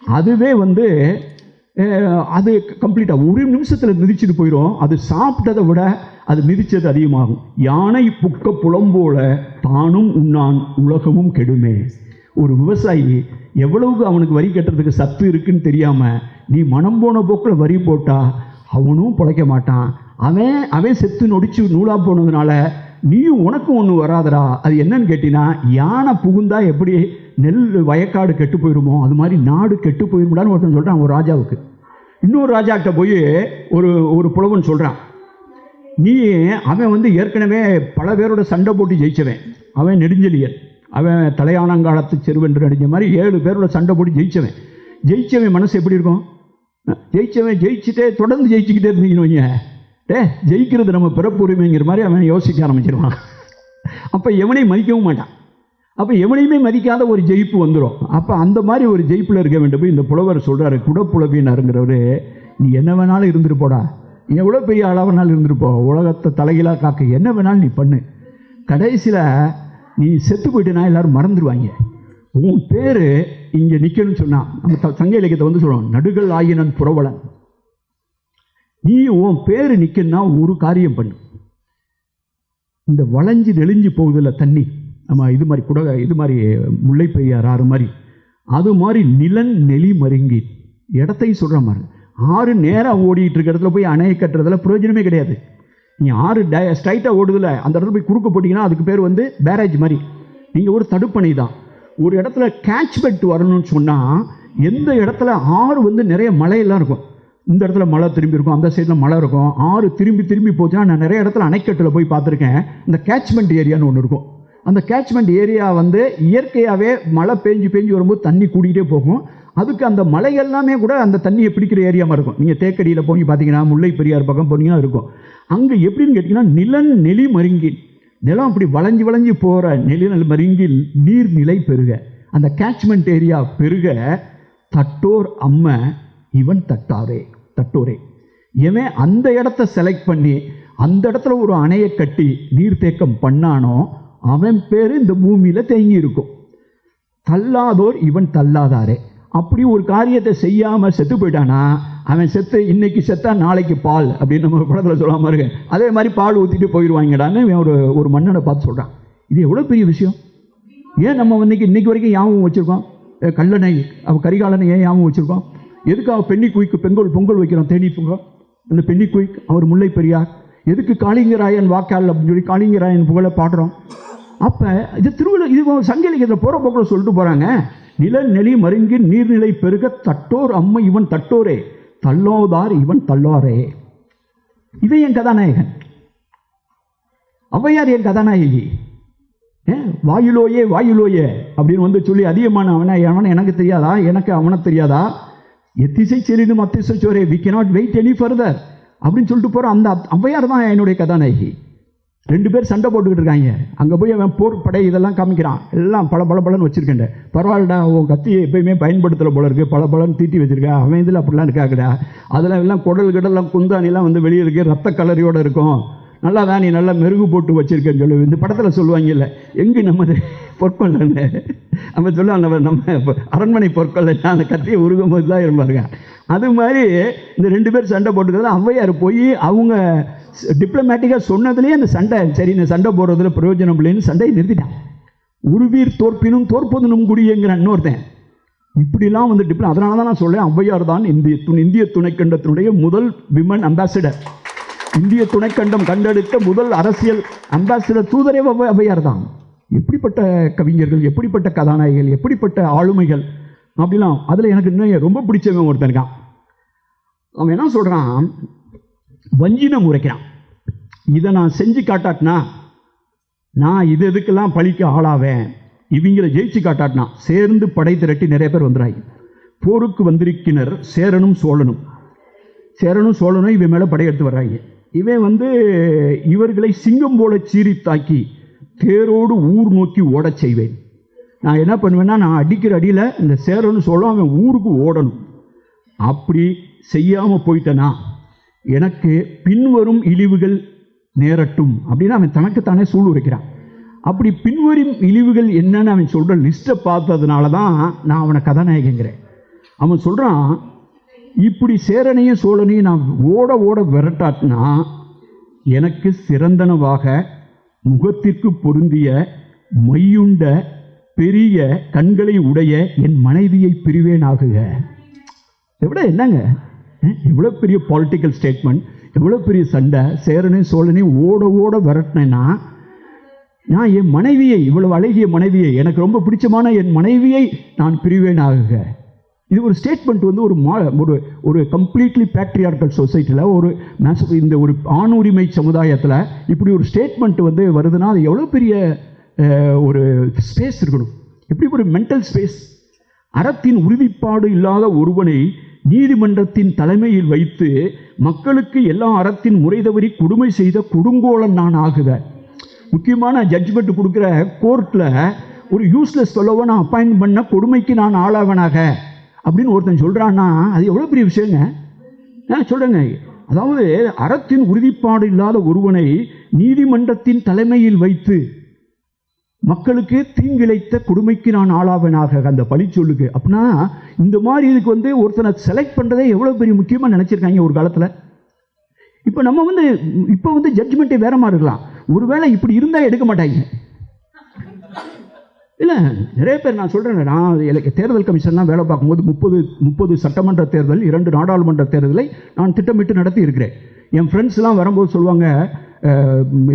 அதுவே அது கம்ப்ளீட்டாக ஒரு நிமிஷத்தில் மிதிச்சுட்டு போயிடும். அது சாப்பிட்டதை விட அது மிதித்தது அதிகமாகும். யானை புக்க புலம்போல தானும் உண்ணான் உலகமும் கெடுமே. ஒரு விவசாயி எவ்வளவுக்கு அவனுக்கு வரி கட்டுறதுக்கு சத்து இருக்குன்னு தெரியாமல் நீ மனம் போன போக்கில் வரி போட்டால் அவனும் பிழைக்க மாட்டான். அவன் செத்து நொடிச்சு நூலாக போனதுனால நீயும் உனக்கும் ஒன்று வராதரா. அது என்னன்னு கேட்டினா, யானை புகுந்தா எப்படி நெல் வயக்காடு கெட்டு போயிடுமோ அது மாதிரி நாடு கெட்டு போயிடும்டான்னு ஒருத்தன் சொல்கிறான் ஒரு ராஜாவுக்கு. இன்னொரு ராஜாக்கிட்ட போய் ஒரு புலவன் சொல்கிறான், அவன் ஏற்கனவே பல பேரோட சண்டை போட்டு ஜெயிச்சவன். அவன் நெடுஞ்செழியன். அவன் தலையானங்காலத்து செருவென்று நடிஞ்ச மாதிரி 7 பேரோட சண்டை போட்டு ஜெயிச்சவன் மனசு எப்படி இருக்கும்? ஜெயிச்சுட்டே தொடர்ந்து ஜெயிச்சுக்கிட்டே இருந்தீங்கன்னு ஜெயிக்கிறது நம்ம பிறப்பு உரிமைங்கிற மாதிரி அவன் யோசிக்க ஆரம்பிச்சிருவான். அப்போ எவனையும் மதிக்கவும் மாட்டான். அப்போ எவனையுமே மதிக்காத ஒரு ஜெயிப்பு வந்துடும். அப்போ அந்த மாதிரி ஒரு ஜெயிப்பில் இருக்க வேண்டும். இந்த புலவர் சொல்கிறாரு, குடப்புலவினாருங்கிறவர், நீ என்ன வேணாலும் இருந்துட்டு போடா, நீ எவ்வளோ பெரிய ஆளாக வேணாலும் இருந்துருப்போ, உலகத்தை தலைகளாக காக்க என்ன வேணாலும் நீ பண்ணு, கடைசியில் நீ செத்து போயிட்டுனா எல்லோரும் மறந்துடுவாங்க. உன் பேர் இங்கே நிற்கணும்னு சொன்னால் நம்ம சங்க இலக்கியத்தை சொல்லுவோம், நடுகள் ஆயினன் புறவலன். நீ உன் பேர் நிற்கணும்னா ஒரு காரியம் பண்ணு. இந்த வளைஞ்சு நெளிஞ்சு போகுதில்ல தண்ணி, நம்ம இது மாதிரி இது மாதிரி முல்லை பெரியார் ஆறு மாதிரி, அது மாதிரி நிலன் நெளி மருங்கி இடத்தையும் சொல்கிற மாதிரி. ஆறு நேராக ஓடிட்டு இருக்க இடத்துல போய் அணையை கட்டுறதுல பிரயோஜனமே கிடையாது. நீ ஆறு ஸ்ட்ரைட்டாக ஓடுதில்ல, அந்த இடத்துல போய் குறுக்க போட்டிங்கன்னா அதுக்கு பேர் பேரேஜ் மாதிரி. நீங்கள் ஒரு தடுப்பணை தான். ஒரு இடத்துல கேட்ச்மெண்ட் வரணும்னு சொன்னால், எந்த இடத்துல ஆறு நிறைய மலையெல்லாம் இருக்கும், இந்த இடத்துல மழை திரும்பி இருக்கும், அந்த சைடில் மழை இருக்கும், ஆறு திரும்பி போச்சுன்னா, நான் நிறைய இடத்துல அணைக்கட்டில் போய் பார்த்துருக்கேன், இந்த கேட்ச்மெண்ட் ஏரியான்னு ஒன்று இருக்கும். அந்த கேட்ச்மெண்ட் ஏரியா வந்து இயற்கையாகவே மழை பெஞ்சு வரும்போது தண்ணி கூட்டிகிட்டே போகும். அதுக்கு அந்த மலை எல்லாமே கூட அந்த தண்ணியை பிடிக்கிற ஏரியாமல் இருக்கும். நீங்கள் தேக்கடியில் போய் பார்த்தீங்கன்னா, முல்லை பெரியார் பக்கம் போனீங்கன்னா இருக்கும். அங்கே எப்படின்னு கேட்டிங்கன்னா, நெளி மருங்கில் நிலம் அப்படி வளைஞ்சு போகிற நெல் மருங்கில் நீர்நிலை பெருக, அந்த கேட்ச்மெண்ட் ஏரியா பெருக, தட்டோர் அம்ம இவன் தட்டோரே இவன் அந்த இடத்த செலக்ட் பண்ணி அந்த இடத்துல ஒரு அணையை கட்டி நீர்த்தேக்கம் பண்ணானோ அவன் பேர் இந்த பூமியில் தேங்கி இருக்கும். தள்ளாதோர் இவன் தள்ளாதாரே. அப்படி ஒரு காரியத்தை செய்யாமல் செத்து போயிட்டானா அவன் செத்து இன்னைக்கு செத்தா நாளைக்கு பால் அப்படின்னு நம்ம படத்தில் சொல்லாமல் இருக்கு. அதே மாதிரி பால் ஊற்றிட்டு போயிடுவாங்கடான்னு ஒரு மன்னனை பார்த்து சொல்கிறான். இது எவ்வளோ பெரிய விஷயம். ஏன் நம்ம இன்னைக்கு வரைக்கும் ஞாபகம் வச்சுருக்கோம்? கல்லணை கரிகாலனை ஏன் ஞாபகம் வச்சுருக்கோம்? எதுக்கு பெண்ணி குயிக்கு பொங்கல் வைக்கிறோம்? தேனி பொங்கல். அந்த பெண்ணி குயிக் அவர் முல்லை பெரியார். எதுக்கு காளிங்கராயன் வாக்காள் அப்படின்னு சொல்லி காளிங்கராயன் புகழை பாடுறோம்? அப்போ இது இது சங்க இலக்கியத்தில் போகிற போக்கில் சொல்லிட்டு போகிறாங்க. நெளி மருங்கின் நீர்நிலை பெருக தட்டோர் அம்மை இவன் தட்டோரே, தள்ளோதார் இவன் தள்ளாரே. இவன் என் கதாநாயகன். ஔவையார் என் கதாநாயகி. வாயிலோயே அப்படின்னு வந்து சொல்லி அதிகமான அவனை எனக்கு தெரியாதா, எனக்கு அவனை தெரியாதா, எத்திசை செல்லினும் அத்திசை சோரே, we cannot wait any further அப்படின்னு சொல்லிட்டு போகிற அந்த ஔவையார் தான் என்னுடைய கதாநாயகி. 2 பேர் சண்டை போட்டுக்கிட்டு இருக்காங்க. அங்கே போய் அவன் போர் படை இதெல்லாம் காமிக்கிறான். எல்லாம் பளபளன்னு வச்சுருக்கேன். பரவாயில்லடா, உன் கத்தியை எப்பயுமே பயன்படுத்துகிற போல இருக்குது, பளபளன்னு தீட்டி வச்சுருக்கேன். அவன் இதில் அப்படிலாம் இருக்காங்கடா. அதில் எல்லாம் குடல்லாம் குந்தானிலாம் வந்து வெளியே இருக்குது, ரத்த கலரியோடு இருக்கும். நல்லா தான் நீ நல்லா மெருகு போட்டு வச்சுருக்கேன்னு சொல்லி இந்த படத்தில் சொல்லுவாங்கல்ல, எங்கே நமது பொற்கொள்ளன்னு நம்ம சொல்லுவாங்க, நம்ம அரண்மனை பொற்கொள்ள அந்த கத்தியை உருகும் போது தான் இருப்பாருங்க. அது மாதிரி இந்த 2 பேர் சண்டை போட்டுக்கிறது. ஔவையார் போய் அவங்க டிப்ளமேட்டிக்காக சொன்னதுலேயே அந்த சண்டை சரி, இந்த சண்டை போடுறதுல பிரயோஜனம் இல்லைன்னு சண்டையை நிறுத்திட்டான். உருவீர் தோற்பினும் தோற்பதுனும் குடியேங்கிற இன்னொருத்தன் இப்படிலாம் வந்து அதனால தான் நான் சொல்லேன், ஔவையார் தான் இந்திய துணைக்கண்டத்தினுடைய முதல் விமன் அம்பாசிடர். இந்திய துணைக்கண்டம் கண்டெடுத்த முதல் அரசியல் அம்பாசிடர் தூதரே ஔவையார் தான். எப்படிப்பட்ட கவிஞர்கள், எப்படிப்பட்ட கதாநாயகிகள், எப்படிப்பட்ட ஆளுமைகள் அப்படிலாம். அதில் எனக்கு இன்னும் ரொம்ப பிடிச்சவன் ஒருத்தன் இருக்கான். அவன் என்ன சொல்கிறான், வஞ்சினம் உரைக்கிறான். இதை நான் செஞ்சு காட்டாட்டினா நான் இதுக்கெல்லாம் பழிக்க ஆளாவேன், இவங்களை ஜெயிச்சு காட்டாட்டினா சேர்ந்து படை திரட்டி நிறைய பேர் வந்துடுறாங்க. போருக்கு வந்திருக்கினர் சேரனும் சோழனும் இவன் மேலே படையெடுத்து வர்றாங்க. இவன் வந்து இவர்களை சிங்கம் போல சீறி தாக்கி தேரோடு ஊர் நோக்கி ஓடச் செய்வேன். நான் என்ன பண்ணுவேன்னா, நான் அடிக்கிற அடியில் இந்த சேரனும் சோழனும் அவன் ஊருக்கு ஓடணும். அப்படி செய்யாமல் போயிட்டேனா எனக்கு பின்வரும் இழிவுகள் நேரட்டும் அப்படின்னு அவன் தனக்குத்தானே சூழ் உரைக்கிறான். அப்படி பின்வரும் இழிவுகள் என்னன்னு அவன் சொல்கிற லிஸ்ட்டை பார்த்ததுனால தான் நான் அவனை கதாநாயகங்கிறேன். அவன் சொல்கிறான், இப்படி சேரனையும் சோழனையும் நான் ஓட விரட்டாட்டினா எனக்கு சிறந்தனவாக முகத்திற்கு பொருந்திய மையுண்ட பெரிய கண்களை உடைய என் மனைவியை பிரிவேனாகுக. எவ்வளோ என்னங்க, எவ்வளோ பெரிய பொலிட்டிக்கல் ஸ்டேட்மெண்ட், எவ்வளோ பெரிய சண்டை. சேரனையும் சோழனையும் ஓட விரட்டினேன்னா நான் என் மனைவியை, இவ்வளவு அழகிய மனைவியை, எனக்கு ரொம்ப பிடிச்சமான என் மனைவியை நான் பிரிவேனாகுக. இது ஒரு ஸ்டேட்மெண்ட் வந்து ஒரு கம்ப்ளீட்லி பேட்ரியார்கல் சொசைட்டியில் இந்த ஒரு ஆணுரிமை சமுதாயத்தில் இப்படி ஒரு ஸ்டேட்மெண்ட் வந்து வருதுன்னா அது எவ்வளோ பெரிய ஒரு ஸ்பேஸ் இருக்கணும், எப்படி ஒரு மென்டல் ஸ்பேஸ். அறத்தின் உறுதிப்பாடு இல்லாத ஒருவனை நீதிமன்றத்தின் தலைமையில் வைத்து மக்களுக்கு எல்லா அறத்தின் முறை தவறி கொடுமை செய்த கொடுங்கோலன் நான் ஆகுத. முக்கியமான ஜட்ஜ்மெண்ட் கொடுக்குற கோர்ட்டில் ஒரு யூஸ்லெஸ் ஃபெல்லோவை நான் அப்பாயின்ட் பண்ண கொடுமைக்கு நான் ஆளாவனாக அப்படின்னு ஒருத்தன் சொல்கிறான்னா அது எவ்வளோ பெரிய விஷயங்க. நான் சொல்கிறேங்க, அதாவது அறத்தின் உறுதிப்பாடு இல்லாத ஒருவனை நீதிமன்றத்தின் தலைமையில் வைத்து மக்களுக்கு தீங்கிழைத்த கொடுமைக்கு நான் ஆளாவனாக அந்த பழி சொல்லுக்கு. அப்படின்னா இந்த மாதிரி இதுக்கு வந்து ஒருத்தனை செலக்ட் பண்ணுறதே எவ்வளோ பெரிய முக்கியமாக நினச்சிருக்காங்க ஒரு காலத்தில். இப்போ நம்ம வந்து ஜட்ஜ்மெண்ட்டே வேற மாதிரி இருக்கலாம். ஒருவேளை இப்படி இருந்தால் எடுக்க மாட்டாங்க. இல்லை, நிறைய பேர் நான் சொல்கிறேன், நான் தேர்தல் கமிஷன்லாம் வேலை பார்க்கும்போது 30 சட்டமன்ற தேர்தல், 2 நாடாளுமன்ற தேர்தலை நான் திட்டமிட்டு நடத்தி இருக்கிறேன். என் ஃப்ரெண்ட்ஸ்லாம் வரும்போது சொல்லுவாங்க,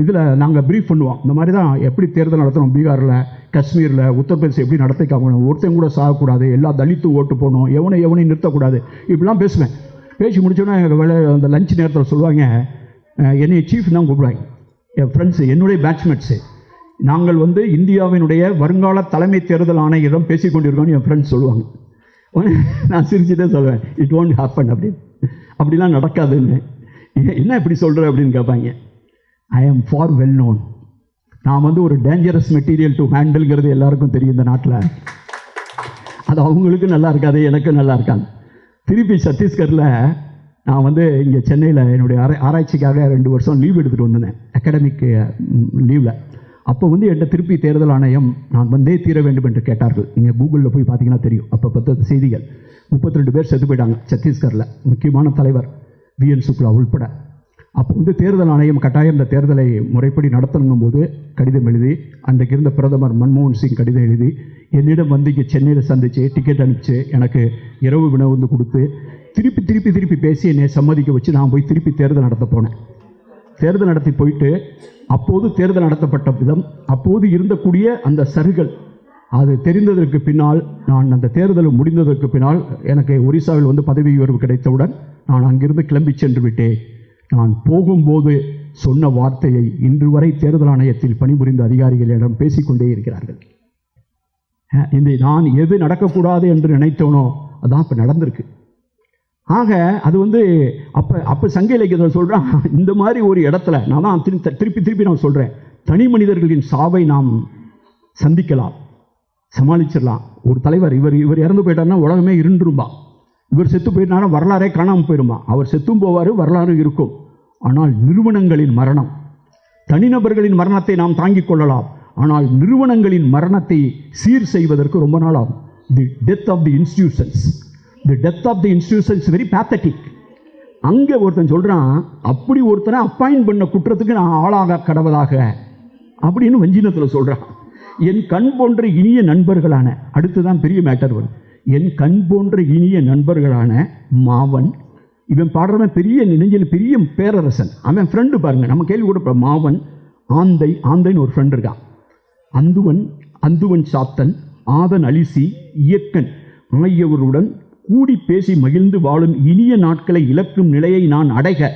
இதில் நாங்கள் ப்ரீஃப் பண்ணுவோம், இந்த மாதிரி தான் எப்படி தேர்தல் நடத்தணும், பீகாரில், காஷ்மீரில், உத்தரப்பிரதேசம் எப்படி நடத்திக்காமணும், ஒருத்தன் கூட சாகக்கூடாது, எல்லா தலித்து ஓட்டு போகணும், எவனையும் நிறுத்தக்கூடாது, இப்படிலாம் பேசுவேன். பேசி முடிச்சோன்னா அந்த லஞ்ச் நேரத்தில் சொல்லுவாங்க, என்னை சீஃப் தான் கூப்பிடுவாங்க. என் ஃப்ரெண்ட்ஸு, என்னுடைய பேட்ச்மேட்ஸு, நாங்கள் வந்து இந்தியாவினுடைய வருங்கால தலைமை தேர்தல் ஆணையரிடம் பேசிக் கொண்டிருக்கோம்னு என் ஃப்ரெண்ட்ஸ் சொல்லுவாங்க. நான் சிரிச்சுட்டே சொல்வேன், இட் ஒன்ட் ஹேப்பன் அப்படின்னு, அப்படிலாம் நடக்காதுன்னு. என்ன இப்படி சொல்கிற அப்படின்னு கேட்பாங்க. ஐ ஆம் ஃபார் வெல் நோன். நான் வந்து ஒரு டேஞ்சரஸ் மெட்டீரியல் டு ஹேண்டில்ங்கிறது எல்லாருக்கும் தெரியும் இந்த நாட்டில். அது அவங்களுக்கு நல்லா இருக்காது, எனக்கு நல்லா இருக்காது. திருப்பி சத்தீஸ்கரில் நான் வந்து இங்கே சென்னையில் என்னுடைய ஆராய்ச்சிக்காக 2 வருஷம் லீவ் எடுத்துகிட்டு வந்திருந்தேன், அகாடமிக் லீவில். அப்போ வந்து என்கிட்ட திருப்பி தேர்தல் ஆணையம் நான் வந்தே தீர வேண்டும் என்று கேட்டார்கள். நீங்கள் கூகுளில் போய் பார்த்தீங்கன்னா தெரியும். அப்போ 10 செய்திகள். 32 பேர் செத்து போயிட்டாங்க சத்தீஸ்கரில், முக்கியமான தலைவர் VN சுக்லா உள்பட. அப்போ வந்து தேர்தல் ஆணையம் கட்டாயம் இந்த தேர்தலை முறைப்படி நடத்தணுங்கும் போது கடிதம் எழுதி, அன்றைக்கு இருந்த பிரதமர் மன்மோகன் சிங் கடிதம் எழுதி என்னிடம் வந்து இங்கே சென்னையில் சந்தித்து டிக்கெட் அனுப்பிச்சு எனக்கு இரவு உணவு வந்து கொடுத்து திருப்பி பேசி என்னை சம்மதிக்க வச்சு நான் போய் திருப்பி தேர்தல் நடத்த போனேன். தேர்தல் நடத்தி போயிட்டு அப்போது தேர்தல் நடத்தப்பட்ட விதம், அப்போது இருந்தக்கூடிய அந்த சருகள், அது தெரிந்ததற்கு பின்னால், நான் அந்த தேர்தல் முடிந்ததற்கு பின்னால் எனக்கு ஒரிசாவில் வந்து பதவி உயர்வு கிடைத்தவுடன் நான் அங்கிருந்து கிளம்பி சென்று விட்டேன். நான் போகும்போது சொன்ன வார்த்தையை இன்று வரை தேர்தல் ஆணையத்தில் பணிபுரிந்த அதிகாரிகளிடம் பேசிக்கொண்டே இருக்கிறார்கள். இந்த நான் எது நடக்கக்கூடாது என்று நினைத்தோனோ அதான் இப்போ நடந்திருக்கு. ஆக அது வந்து அப்போ சங்க இலக்கியத்தில் சொல்கிறான், இந்த மாதிரி ஒரு இடத்துல நான் தான் திருப்பி நான் சொல்கிறேன், தனி மனிதர்களின் சாவை நாம் சந்திக்கலாம், சமாளிச்சிடலாம். ஒரு தலைவர் இவர் இறந்து போயிட்டார்னா உலகமே இருண்டுரும்பா, இவர் செத்து போயிட்டானா வரலாறே காணாமல் போயிடுமா. அவர் செத்தும் போவார், வரலாறு இருக்கும். ஆனால் நிறுவனங்களின் மரணம், தனிநபர்களின் மரணத்தை நாம் தாங்கிக் கொள்ளலாம், ஆனால் நிறுவனங்களின் மரணத்தை சீர் செய்வதற்கு ரொம்ப நாள் ஆகும். The death of the institutions, the death of the institutions very pathetic. அங்கே ஒருத்தன் சொல்கிறான், அப்படி ஒருத்தனை அப்பாயிண்ட் பண்ண குற்றத்துக்கு நான் ஆளாக கடவதாக அப்படின்னு வஞ்சினத்தில் சொல்கிறான். என் கண் போன்ற இனிய நண்பர்களான, அடுத்துதான் பெரிய மேட்டர் வரும், என் கண் போன்ற இனிய நண்பர்களான மாவன், இவன் பாடுறவன் பெரிய நெஞ்சில் பெரிய பேரரசன், அவன் ஃப்ரெண்டு பாருங்க, நம்ம கேள்வி கூட மாவன், ஆந்தைன்னு ஒரு ஃப்ரெண்ட் இருக்கான், அந்துவன் சாத்தன், ஆதன் அலிசி, இயக்கன் ஆகியவருடன் கூடி பேசி மகிழ்ந்து வாழும் இனிய நாட்களை இழக்கும் நிலையை நான் அடைக.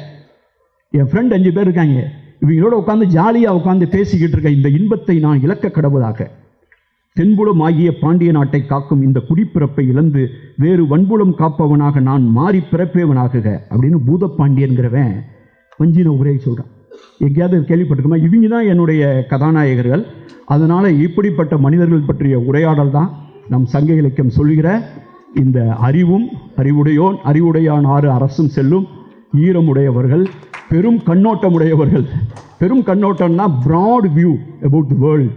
என் ஃப்ரெண்ட் 5 பேர் இருக்காங்க, இவங்களோட உட்காந்து ஜாலியாக உட்காந்து பேசிக்கிட்டு இருக்க இந்த இன்பத்தை நான் இழக்க கடவுதாக. தென்புலம் ஆகிய பாண்டிய நாட்டை காக்கும் இந்த குடிப்பிறப்பை இழந்து வேறு வன்புலம் காப்பவனாக நான் மாறி பிறப்பேவனாகுக அப்படின்னு பூதப்பாண்டியன்கிறவன் வஞ்சின உரையை சொல்கிறான். எங்கேயாவது கேள்விப்பட்டிருக்குமா? இவங்க தான் என்னுடைய கதாநாயகர்கள். அதனால் இப்படிப்பட்ட மனிதர்கள் பற்றிய உரையாடல் தான் நம் சங்க இலக்கியம் சொல்கிற இந்த அறிவுடையோன் அறிவுடையான் 6 அரசும் செல்லும் ஈரமுடையவர்கள், பெரும் கண்ணோட்டமுடையவர்கள். பெரும் கண்ணோட்டம்னா broad view about the world.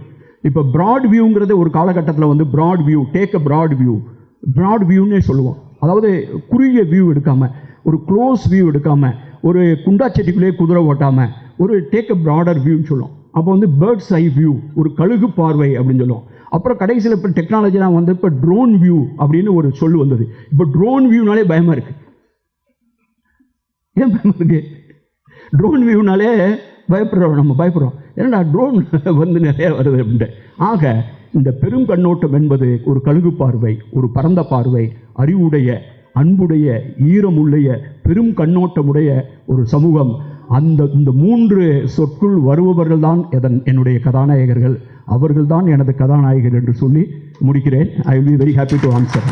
இப்போ ப்ராட் வியூங்கிறது ஒரு காலகட்டத்தில் வந்து broad view, take a broad வியூன்னே சொல்லுவோம். அதாவது குறுகிய வியூ எடுக்காமல், ஒரு க்ளோஸ் வியூ எடுக்காமல், ஒரு குண்டாச்செட்டிக்குள்ளேயே குதிரை ஓட்டாமல், ஒரு டேக் அ ப்ராடர் வியூன்னு சொல்லுவோம். அப்போ வந்து பேர்ட்ஸ் ஐ வியூ, ஒரு கழுகு பார்வை அப்படின்னு சொல்லுவோம். அப்புறம் கடைசியில் இப்போ டெக்னாலஜிலாம் வந்து இப்போ ட்ரோன் வியூ அப்படின்னு ஒரு சொல் வந்தது. இப்போ ட்ரோன் வியூனாலே பயமாக இருக்குது. ஏன் பயமாக இருக்குது? ட்ரோன் வியூனாலே நம்ம பயப்படுறோம். ஏன்னா ட்ரோன் வந்து நிறைய வருது அப்படின்ட்டு. ஆக இந்த பெரும் கண்ணோட்டம் என்பது ஒரு கழுகு பார்வை, ஒரு பரந்த பார்வை, அறிவுடைய, அன்புடைய, ஈரமுடைய, பெரும் கண்ணோட்டமுடைய ஒரு சமூகம். இந்த 3 சொற்குள் வருபவர்கள் தான் என்னுடைய கதாநாயகர்கள். அவர்கள் தான் எனது கதாநாயகர் என்று சொல்லி முடிக்கிறேன். I will be very happy to answer.